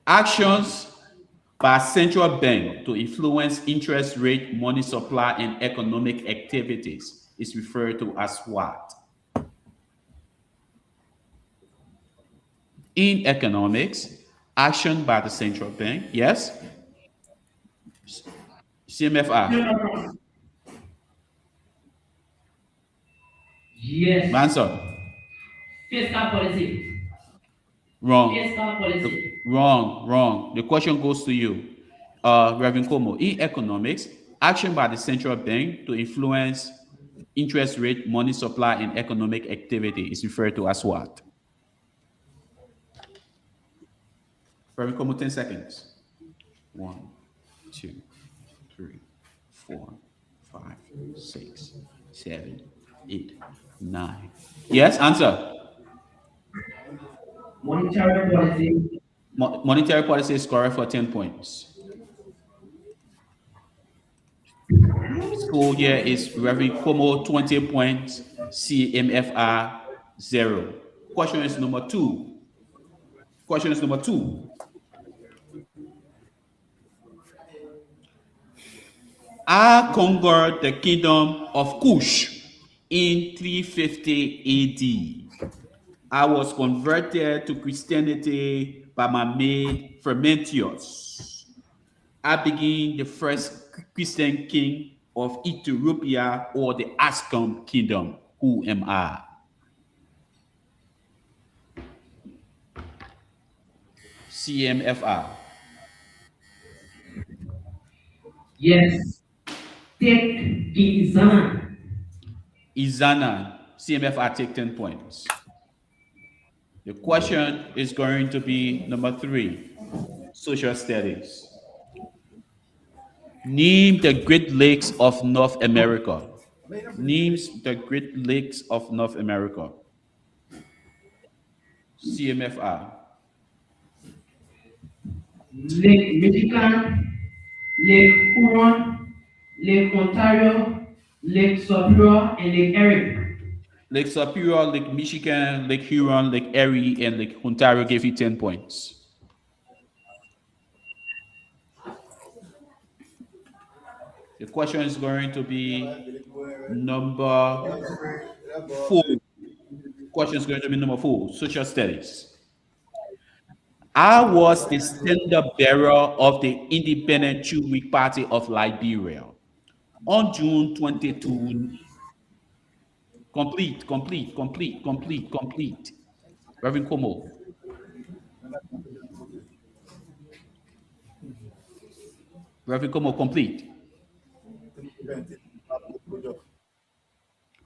actions by central bank to influence interest rate, money supply, and economic activities is referred to as what? In economics, action by the central bank, yes? CMFR. Yes. Answer. Fiscal policy. Wrong. Fiscal policy. Wrong. The question goes to you, Reverend Como. In economics, action by the central bank to influence interest rate, money supply, and economic activity is referred to as what? Reverend Como, 10 seconds. 1, 2, 3, 4, 5, 6, 7, 8, 9. Yes, answer. Monetary policy. Monetary policy is correct for 10 points. School year is Reverend Como 20 points, CMFR 0. Question is number 2. I conquered the kingdom of Kush in 350 AD. I was converted to Christianity by my maid Frumentius. I became the first Christian king of Ethiopia or the Ascom kingdom. Who am I? CMFR. Yes. Take Izana. Izana. CMFR take 10 points. The question is going to be number 3, social studies. Name the Great Lakes of North America. Names the Great Lakes of North America. CMFR. Lake Michigan, Lake Huron, Lake Ontario, Lake Superior, and Lake Erie. Lake Superior, Lake Michigan, Lake Huron, Lake Erie, and Lake Ontario gave you 10 points. The question is going to be number 4. Question is going to be number 4, social studies. I was the standard bearer of the Independent Two-Week Party of Liberia on June 22. Complete. Reverend Como. Reverend Como, complete.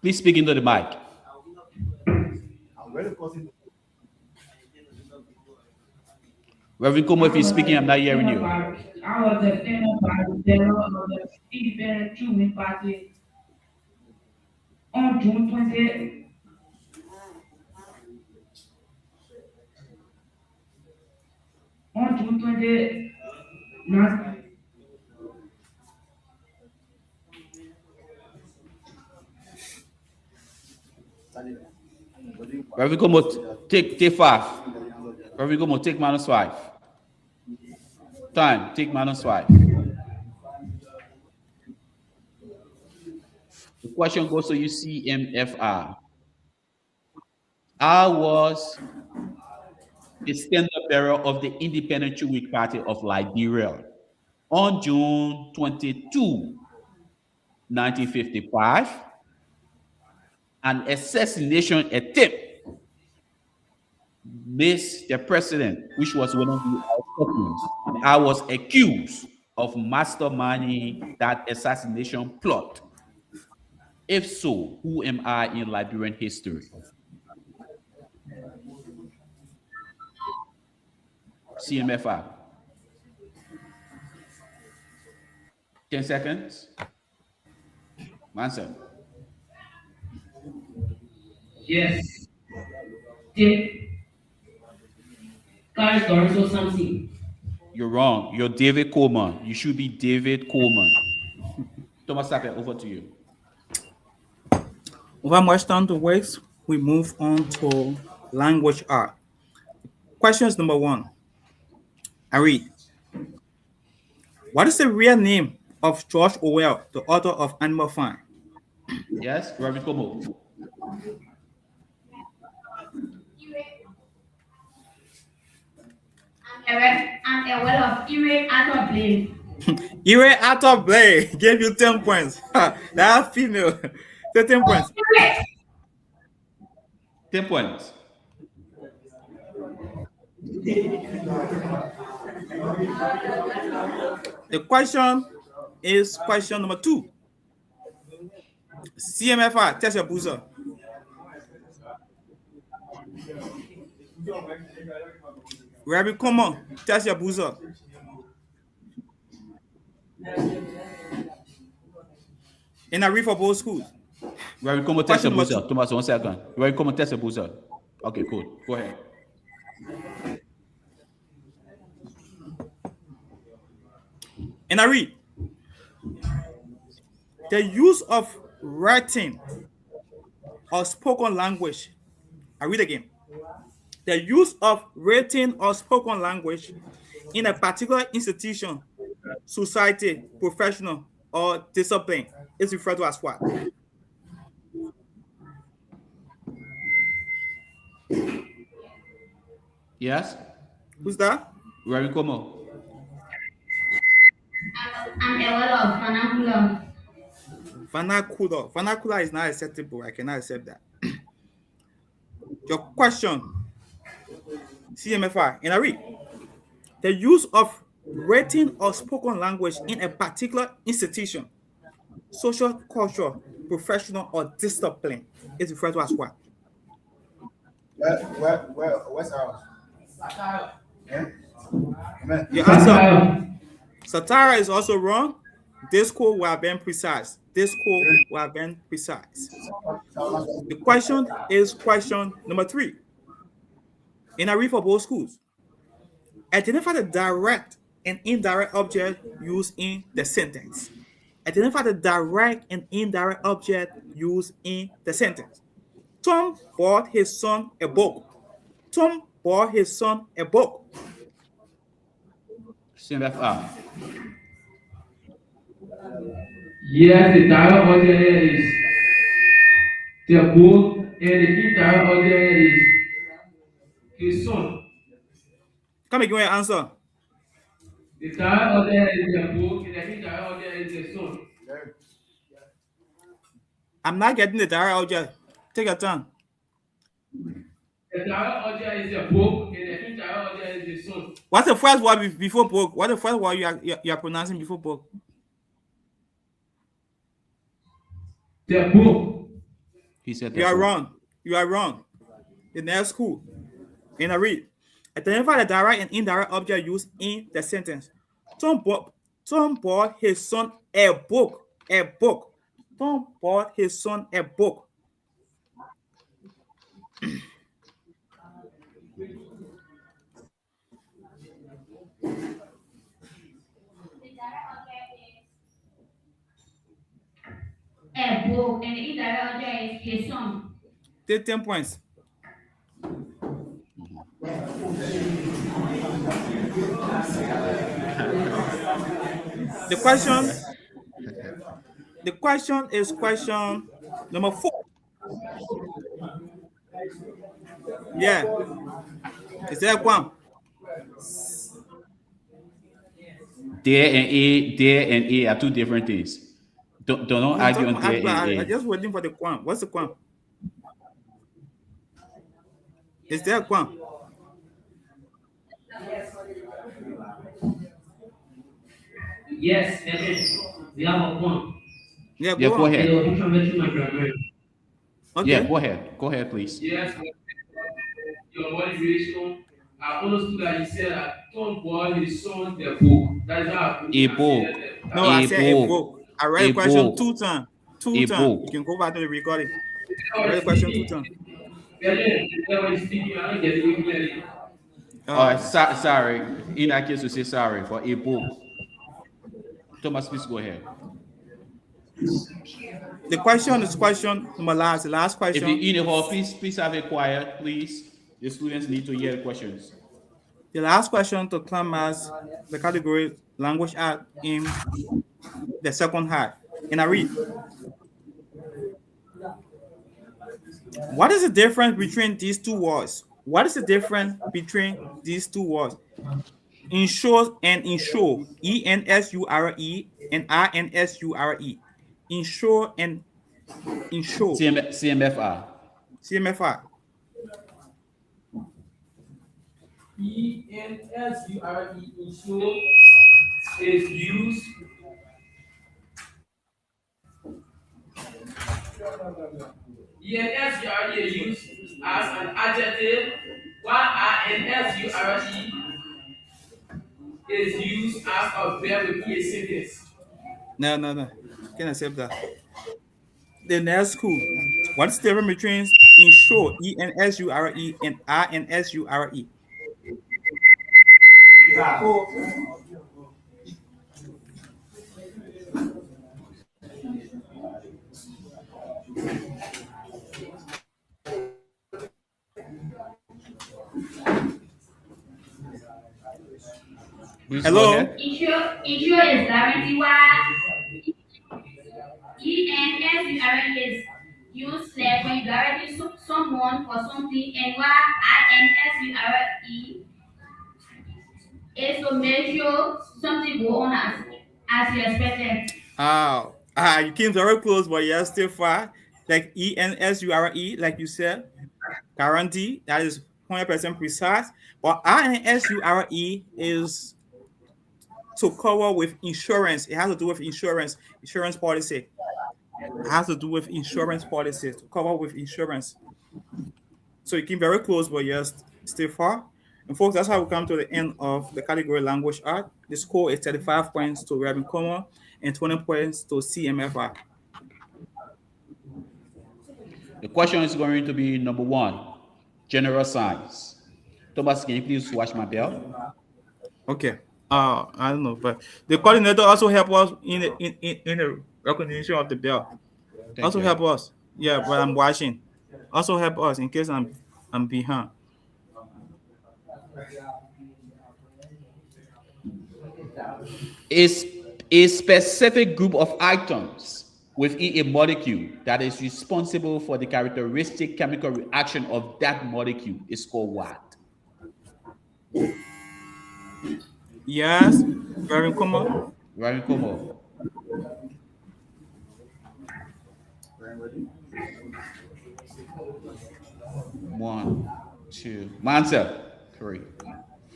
Please speak into the mic. Reverend Como, if you're speaking, I'm not hearing you. I was the standard bearer of the Independent Two-Week Party on June 28th. On June 28th. Reverend Como, take 5. Reverend Como, take -5. Time, take -5. The question goes to UCMFR. I was the standard bearer of the Independent Two-Week Party of Liberia on June 22, 1955. An assassination attempt missed the president, which was one of the outcomes. I was accused of masterminding that assassination plot. If so, who am I in Liberian history? CMFR. 10 seconds. Answer. Yes. Take Carl Doris something. You're wrong. You're David Coleman. You should be David Coleman. Thomas Sapper, over to you. Without much time to waste, we move on to language art. Questions number 1. I read. What is the real name of George Orwell, the author of Animal Farm? Yes, Reverend Como. I'm aware of Ire out of blame. Ire Arthur Blair gave you 10 points. That female. 13 points. 10 points. The question is question number 2. CMFR, test your buzzer. Rabbi, come on, test your buzzer. And I read for both schools. Reverend Como, test your buzzer. Thomas, 1 second. Reverend Como, test your buzzer. Okay, cool. Go ahead. And I read. The use of writing or spoken language. I read again. The use of written or spoken language in a particular institution, society, professional, or discipline is referred to as what? Yes? Who's that? Reverend Como. I'm aware of vernacular. Vernacular. Vernacular is not acceptable. I cannot accept that. Your question, CMFI, and I read. The use of written or spoken language in a particular institution, social, culture, professional, or discipline is referred to as what? What's ours? Yeah? Amen. Your answer. Satire is also wrong. This code will have been precise. This code will have been precise. The question is question number 3. And I read for both schools. Identify the direct and indirect object used in the sentence. Identify the direct and indirect object used in the sentence. Tom bought his son a book. Tom bought his son a book. CMFR. Yes, the direct object is the book, and the indirect object is his son. Come again, your answer. The direct object is the book, and the indirect object is the son. I'm not getting the direct object. Take your time. The direct object is the book, and the indirect object is the son. What's the first word before book? What's the first word you are pronouncing before book? The book. He said you are wrong. You are wrong. The next school. And I read. Identify the direct and indirect object used in the sentence. Tom bought his son a book. A book. Tom bought his son a book. A book, and the indirect object is his son. Take 10 points. The question is question number 4. Yeah. Is there one? There and A are two different things. Don't argue on there and A. I'm just waiting for the quam. What's the quam? Is there a quam? Yes, we have a quam. Yeah, go ahead. Okay. Yeah, go ahead. Go ahead, please. Yes, your moderation. I understood that you said that Tom bought his son the book. That's how a book. No, I said a book. I read the question 2 times. 2 times. You can go back to the recording. I read the question 2 times. Sorry. In that case, you say sorry for a book. Thomas, please go ahead. The question is question number last. The last question. If you're in the hall, please have it quiet, please. The students need to hear the questions. The last question to claim as the category language art in the second half. And I read. What is the difference between these two words? What is the difference between these two words? Ensure and insure. E-N-S-U-R-E and I-N-S-U-R-E. Ensure and insure. CMFR. CMFR. E-N-S-U-R-E, insure, is used ENSURE is used as an adjective, while INSURE is used as a verb in a sentence. No. Can't accept that. The next school. What's the difference between insure, E-N-S-U-R-E, and I-N-S-U-R-E? Hello? Insure is guarantee, while ENSURE is used like when you guarantee someone for something, and while INSURE is to make sure something go on as you expected. You came very close, but you're still far. Like ENSURE, like you said, guarantee, that is 100% precise. But INSURE is to cover with insurance. It has to do with insurance policy. It has to do with insurance policy, to cover with insurance. So you came very close, but you're still far. And folks, that's how we come to the end of the category language art. The score is 35 points to Rabin Como and 20 points to CMFR. The question is going to be number 1, general science. Thomas, can you please watch my bell? Okay. I don't know, but the coordinator also help us in the recognition of the bell. Thank you. Help us. Yeah, but I'm watching. Also help us in case I'm behind. Is a specific group of items within a molecule that is responsible for the characteristic chemical reaction of that molecule is called what? Yes, Rabin Como. Rabin Como. One, two. My answer. 3,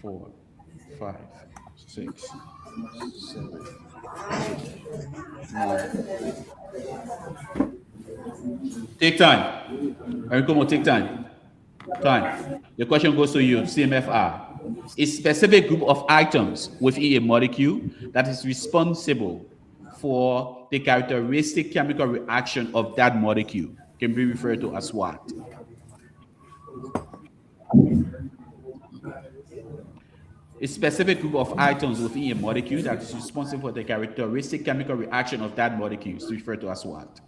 4, 5, 6, 7, 8, 9. Take time. Rabin Como, take time. Time. The question goes to you, CMFR. A specific group of items within a molecule that is responsible for the characteristic chemical reaction of that molecule can be referred to as what? A specific group of items within a molecule that is responsible for the characteristic chemical reaction of that molecule is referred to as what?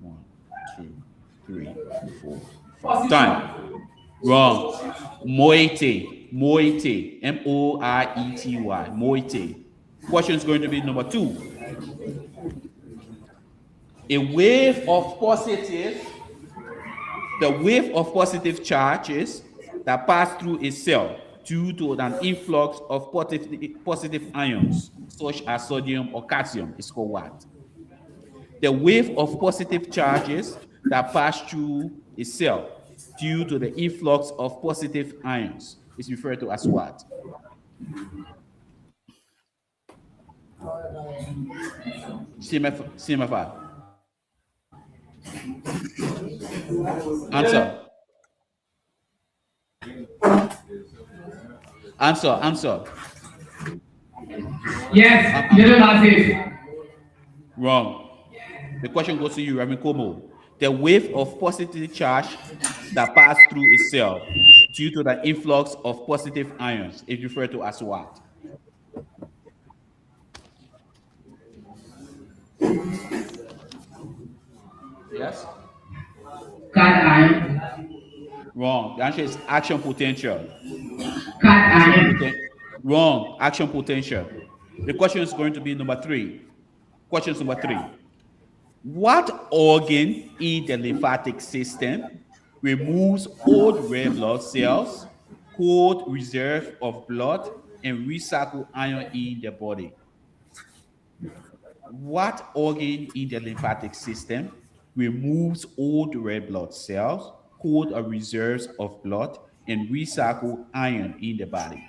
1, 2, 3, 4, 5. Time. Wrong. Moiety. M-O-I-E-T-Y. Moiety. Question is going to be number 2. The wave of positive charges that pass through a cell due to an influx of positive ions, such as sodium or calcium, is called what? The wave of positive charges that pass through a cell due to the influx of positive ions is referred to as what? CMFR. Answer. Yes, yellow glasses. Wrong. The question goes to you, Rabin Como. The wave of positive charge that pass through a cell due to the influx of positive ions is referred to as what? Yes? Cat iron. Wrong. The answer is action potential. Cat Action iron. Wrong. Action potential. The question is going to be number 3. Question number 3. What organ in the lymphatic system removes old red blood cells, hold reserve of blood, and recycle iron in the body? What organ in the lymphatic system removes old red blood cells, hold a reserves of blood, and recycle iron in the body?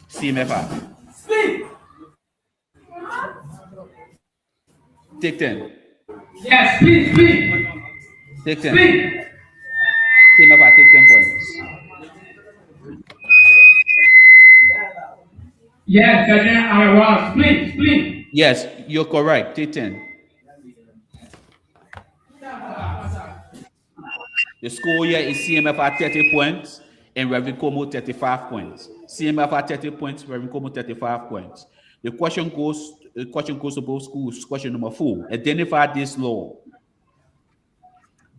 CMFI. Take 10. Yes, speak. Take 10. Speak. CMFI, take 10 points. Yes, Sergeant, I was. Speak. Yes, you're correct. Take 10. The score here is CMFI 30 points and Reverend Como 35 points. CMFI 30 points, Reverend Como 35 points. The question goes to both schools. Question number 4. Identify this law.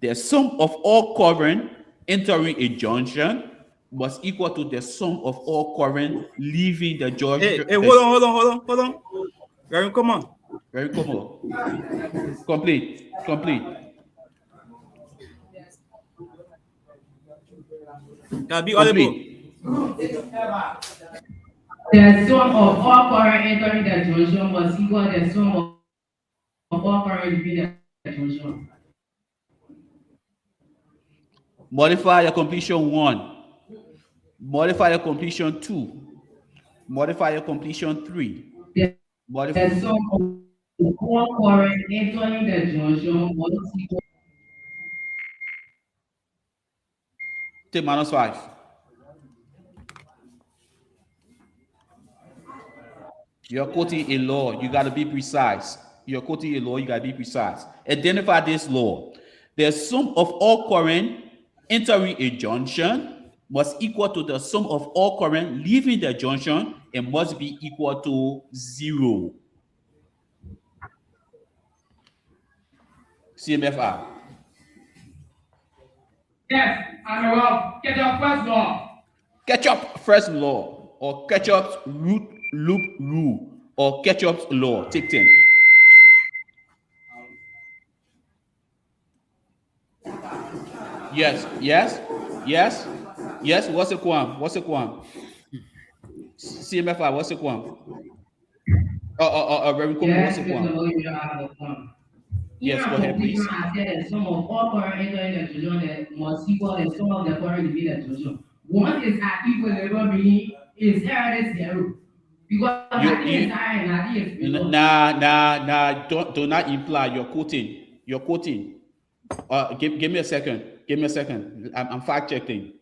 The sum of all current entering a junction must equal to the sum of all current leaving the junction. Hey, hold on. Reverend, come on. Reverend Como. Complete. Be audible. The sum of all current entering the junction must equal the sum of all current leaving the junction. Modify your completion 1. Modify your completion 2. Modify your completion 3. The sum of all current entering the junction must equal. Take -5. You're quoting a law. You got to be precise. Identify this law. The sum of all current entering a junction must equal to the sum of all current leaving the junction and must be equal to 0. CMFI. Yes, I will. Get your first law. Ketchup first law, or Ketchup's loop rule, or Ketchup's law. Take 10. Yes. What's the quam? CMFI, what's the quam? Reverend Como, what's the quam? Yes, go ahead, please. The sum of all current entering the junction must equal the sum of the current leaving the junction. One is at equilibrium, meaning is already 0. Because nothing is higher and nothing is below. Nah. Do not imply you're quoting. Give me a second. I'm fact checking.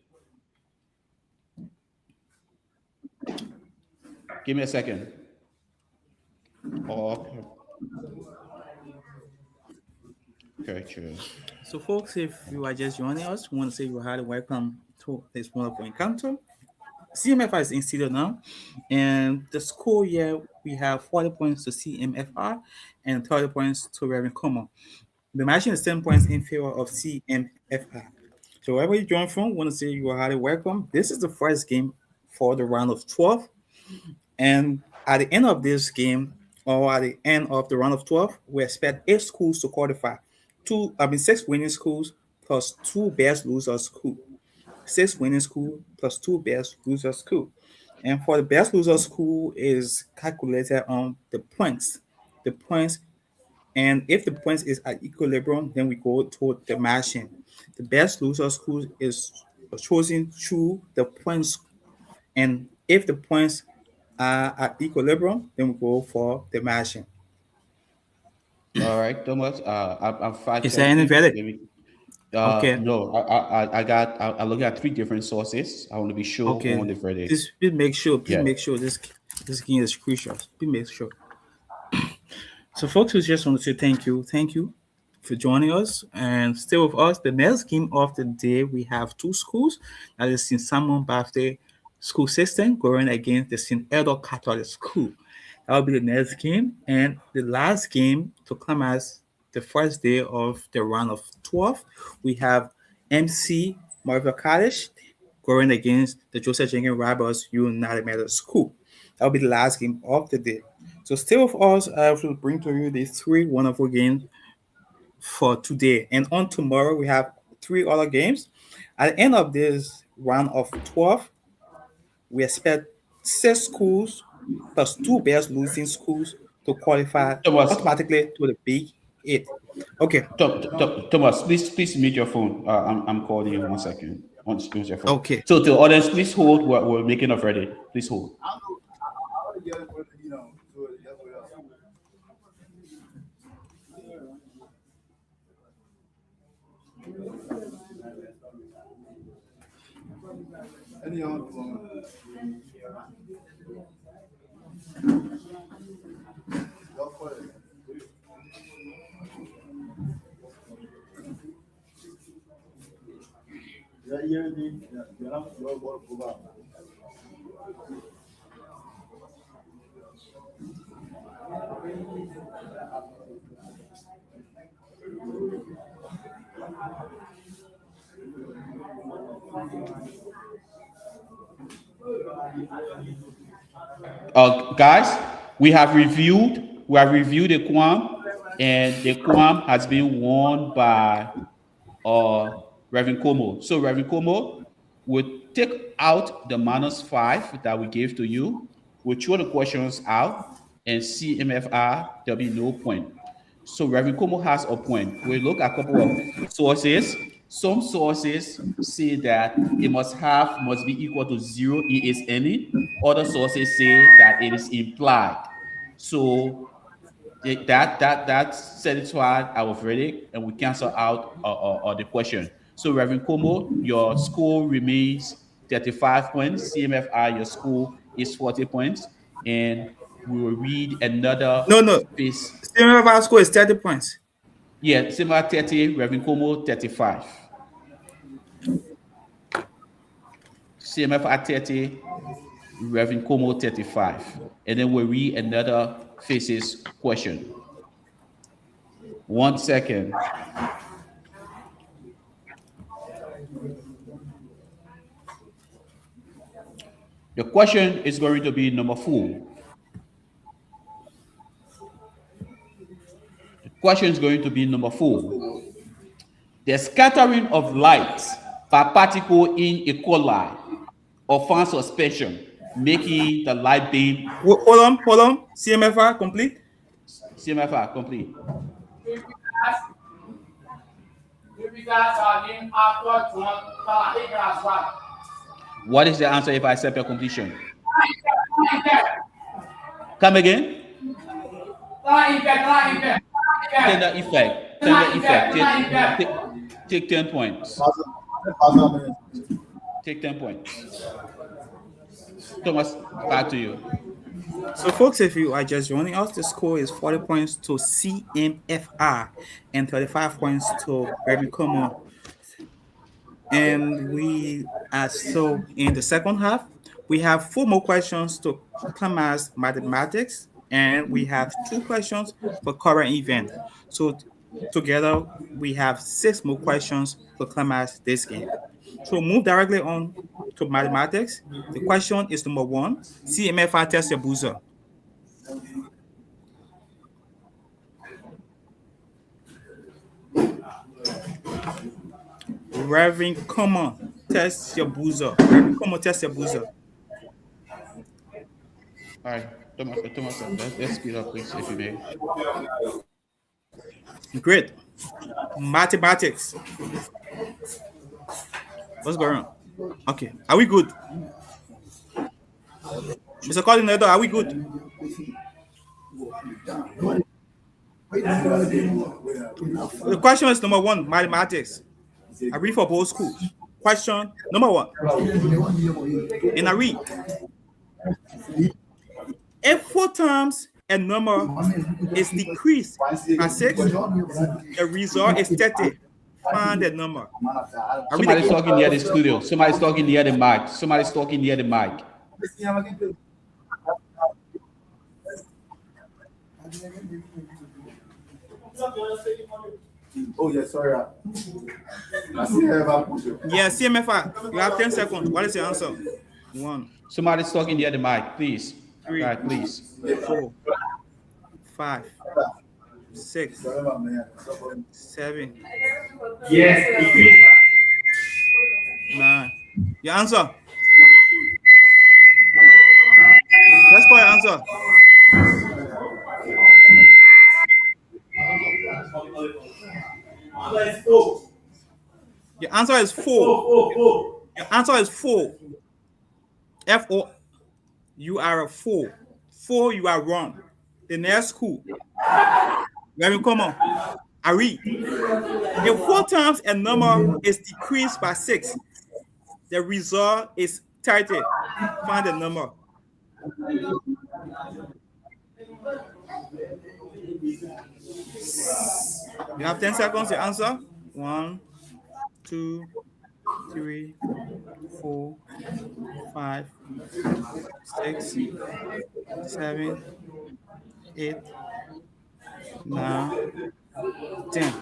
Give me a second. Okay, sure. So, folks, if you are just joining us, we want to say you are highly welcome to this wonderful encounter. CMFI is in studio now, and the score here we have 40 points to CMFI and 30 points to Reverend Como. The matching is 10 points in favor of CMFI. So, wherever you join from, we want to say you are highly welcome. This is the first game for the round of 12, and at the end of this game, or at the end of the round of 12, we expect 8 schools to qualify. 6 winning schools plus 2 best loser schools. 6 winning school plus 2 best loser school. And for the best loser school is calculated on the points. And if the points is at equilibrium, then we go to the matching. The best loser school is chosen through the points. And if the points are at equilibrium, then we go for the matching. All right, Thomas. I'm fact. Is there any valid? Okay. No, I look at 3 different sources. I want to be sure on the verdict. Please make sure this game is crucial. Please make sure. So, folks, we just want to say thank you for joining us and stay with us. The next game of the day, we have 2 schools. That is St. Simon Baptist School System going against the St. Edward Catholic School. That will be the next game. And the last game to come as the first day of the round of 12, we have MC Marvel College going against the Joseph Jenkins Rebels United Methodist School. That will be the last game of the day. So stay with us. I will bring to you these three wonderful games for today. And on tomorrow, we have three other games. At the end of this round of 12, we expect 6 schools plus 2 best losing schools to qualify Thomas, automatically to the Big Eight. Okay. Thomas, please mute your phone. I'm calling you 1 second. Once your phone. Okay. So to the audience, please hold. We're making up ready. Please hold. Guys, we have reviewed the quorum, and the quorum has been won by Reverend Como. So Reverend Como would take out the -5 that we gave to you. We'll throw the questions out and see MFR, there'll be no point. So Reverend Como has a point. We look at a couple of sources. Some sources say that it must be equal to 0 it is any. Other sources say that it is implied. So that satisfied our verdict, and we cancel out the question. So Reverend Como, your score remains 35 points. CMFR, your score is 40 points. And we will read another piece. CMFR score is 30 points. Yeah, CMFR 30, Reverend Como 35. CMFR 30, Reverend Como 35. And then we'll read another faces question. 1 second. The question is going to be number 4. The question is going to be number 4. The scattering of light by particle in a colli or fan suspension, making the light beam. Hold on. CMFR complete. CMFR complete. What is the answer if I accept your completion? Come again? Tender effect. Take 10 points. Take 10 points. Thomas, back to you. So, folks, if you are just joining us, the score is 40 points to CMFR and 35 points to Reverend Como. And we are so in the second half, we have 4 more questions to class mathematics, and we have 2 questions for current event. So together we have 6 more questions to class this game. So move directly on to mathematics. The question is number 1. CMFR test your buzzer. Reverend, come on, test your buzzer. Reverend, come on, test your buzzer. All right, Thomas, let's speed up, please, if you may. Great. Mathematics. What's going on? Okay, are we good? Mr. Coordinator, are we good? The question is number 1, mathematics. I read for both schools. Question number 1. And I read. If 4 times a number is decreased by 6, the result is 30. Find the number. Somebody's talking near the studio. Somebody's talking near the mic. Oh, yes, sorry. I see her. Yeah, CMFI. You have 10 seconds. What is your answer? 1. Somebody's talking near the mic, please. 3. Guy, please. 4. 5. 6. 7. Yes. 9. Your answer. Let's call your answer. Your answer is 4. Your answer is 4. F-O. You are a 4. 4, you are wrong. The next school. Let me come on. I read. If 4 times a number is decreased by 6, the result is 30. Find the number. You have 10 seconds to answer. 1, 2, 3, 4, 5, 6, 7, 8, 9, 10.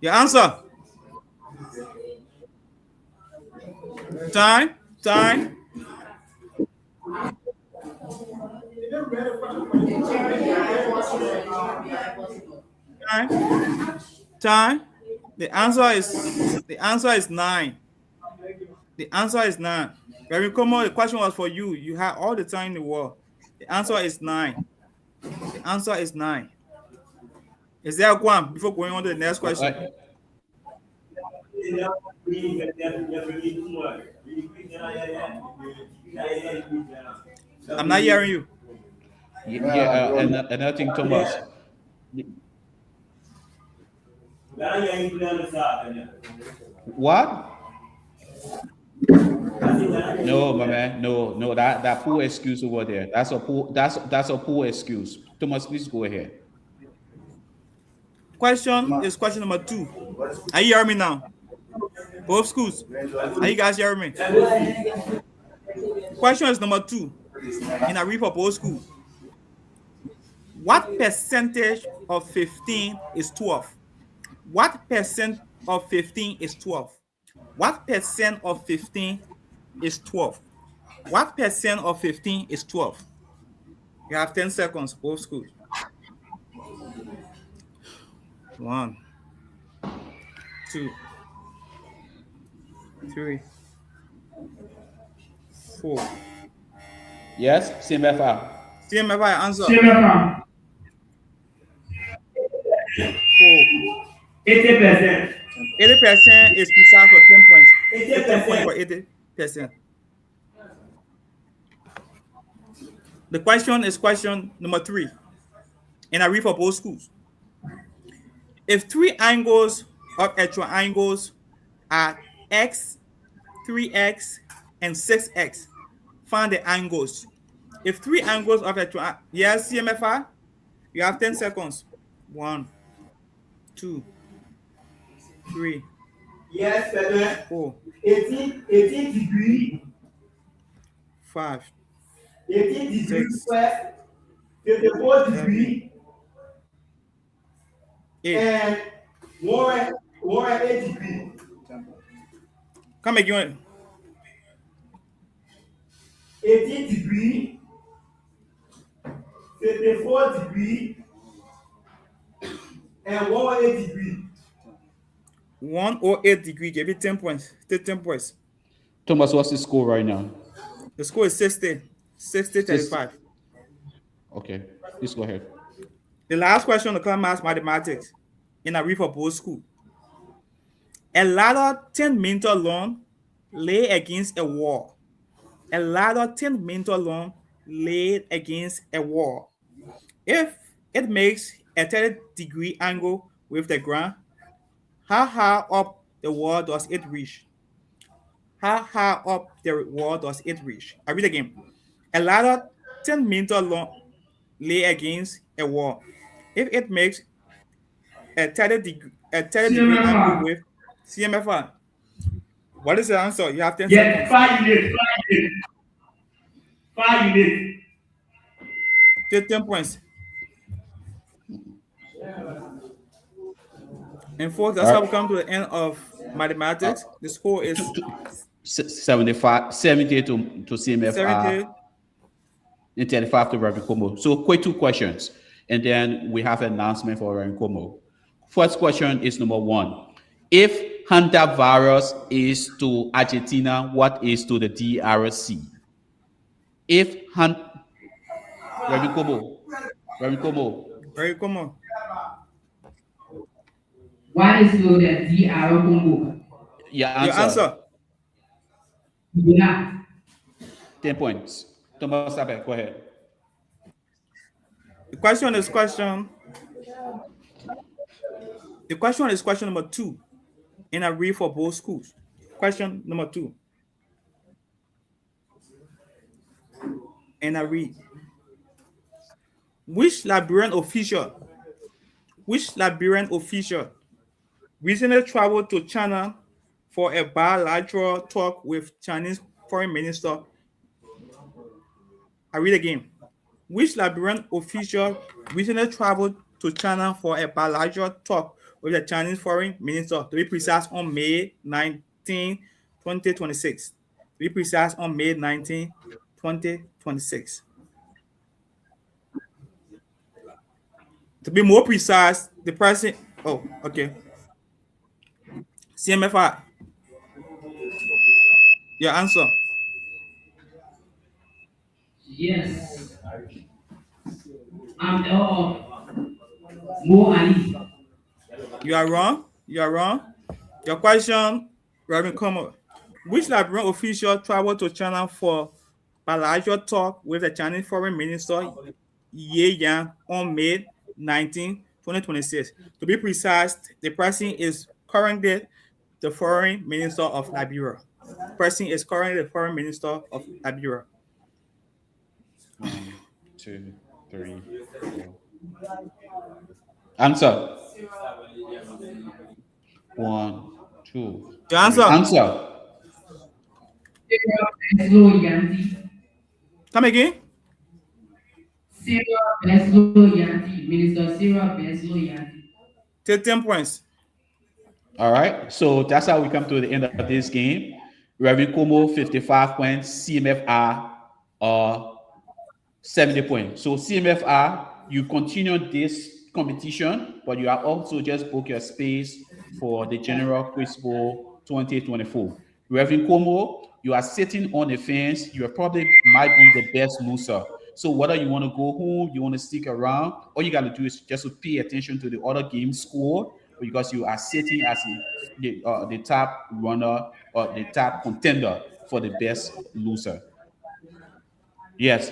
Your answer. Time. Time. Time. The answer is 9. The answer is 9. Very common. The question was for you. You had all the time in the world. The answer is 9. The answer is 9. Is there one before going on to the next question? I'm not hearing you. Yeah, another thing, Thomas. What? No, my man. No. That poor excuse over there. That's a poor excuse. Thomas, please go ahead. Question is question number 2. Are you hearing me now? Both schools. Are you guys hearing me? Question is number 2. And I read for both schools. What percentage of 15 is 12? What percent of 15 is 12? What percent of 15 is 12? What percent of 15 is 12? You have 10 seconds, both schools. 1, 2, 3, 4. Yes, CMFI. CMFI answer. CMFI. 4. 80%. 80% is precise for 10 points. 10 points for 80%. The question is question number 3. And I read for both schools. If 3 angles of a triangles are x, 3x, and 6x, find the angles. If 3 angles of a triangle, yes, CMFI, you have 10 seconds. 1, 2, 3. Yes, 7. 4. 18 degrees. 5. 18 degrees west. 54 degrees. 8. And 108 degrees. Come again. 18 degrees. 54 degrees. And 108 degrees. 108 degrees. Give it 10 points. Take 10 points. Thomas, what's the score right now? The score is 60. 35. Okay, please go ahead. The last question to come as mathematics. And I read for both schools. A ladder 10 meters long lay against a wall. A ladder 10 meters long laid against a wall. If it makes a 30-degree angle with the ground, how high up the wall does it reach? How high up the wall does it reach? I read again. A ladder 10 meters long lay against a wall. If it makes a 30-degree angle with CMFI. What is the answer? You have 10 seconds. 5 units. 5 units. Take 10 points. And folks, that's All how right. we come to the end of mathematics. The score is 75, 70 to CMFR 70. and 35 to Reverend Como. So quick two questions. And then we have an announcement for Reverend Como. First question is number one. If hantavirus is to Argentina, what is to the DRC? If Reverend Como, Reverend Como, Very common. What is to the DR Congo? your Your answer, answer. Yeah. 10 points. Thomas Abe, go ahead. The question is question. The question is question number 2. And I read for both schools. Question number 2. And I read. Which Liberian official recently traveled to China for a bilateral talk with Chinese Foreign Minister? I read again. Which Liberian official recently traveled to China for a bilateral talk with the Chinese Foreign Minister, to be precise, on May 19, 2026? To be precise, on May 19, 2026. To be more precise, the person. Oh, okay. CMFI, your answer. Yes. I'm Mo Ali. You are wrong. You are wrong. Your question, Reverend Como. Which Liberian official traveled to China for bilateral talk with the Chinese Foreign Minister Ye Yang on May 19, 2026? To be precise, the person is currently the Foreign Minister of Liberia. The person is currently the Foreign Minister of Liberia. 1, 2, 3, 4. Answer. 1, 2, Your 3. answer. Answer. Beslo Yanti. Come again. Sarah Beslo Yanti. Minister Sarah Beslo Yanti. Take 10 points. All right. So that's how we come to the end of this game. Reverend Como, 55 points. CMFR, 70 points. So CMFR, you continue this competition, but you are also just book your space for the General Quiz Bowl 2024. Reverend Como, you are sitting on the fence. You probably might be the best loser. So whether you want to go home, you want to stick around, all you got to do is just to pay attention to the other game score, because you are sitting as the top runner or the top contender for the best loser. Yes.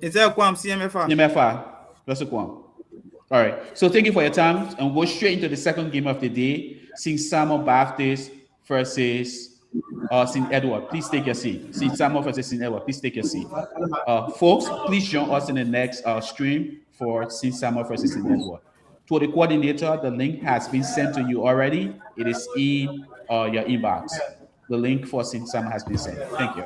Is that Kwam CMFR? CMFR. That's a Kwam. All right. So thank you for your time, and we'll go straight into the second game of the day. St. Samuel Baptist versus St. Edward. Please take your seat. St. Samuel versus St. Edward. Please take your seat. Folks, please join us in the next stream for St. Samuel versus St. Edward. To the coordinator, the link has been sent to you already. It is in your inbox. The link for St. Samuel has been sent. Thank you.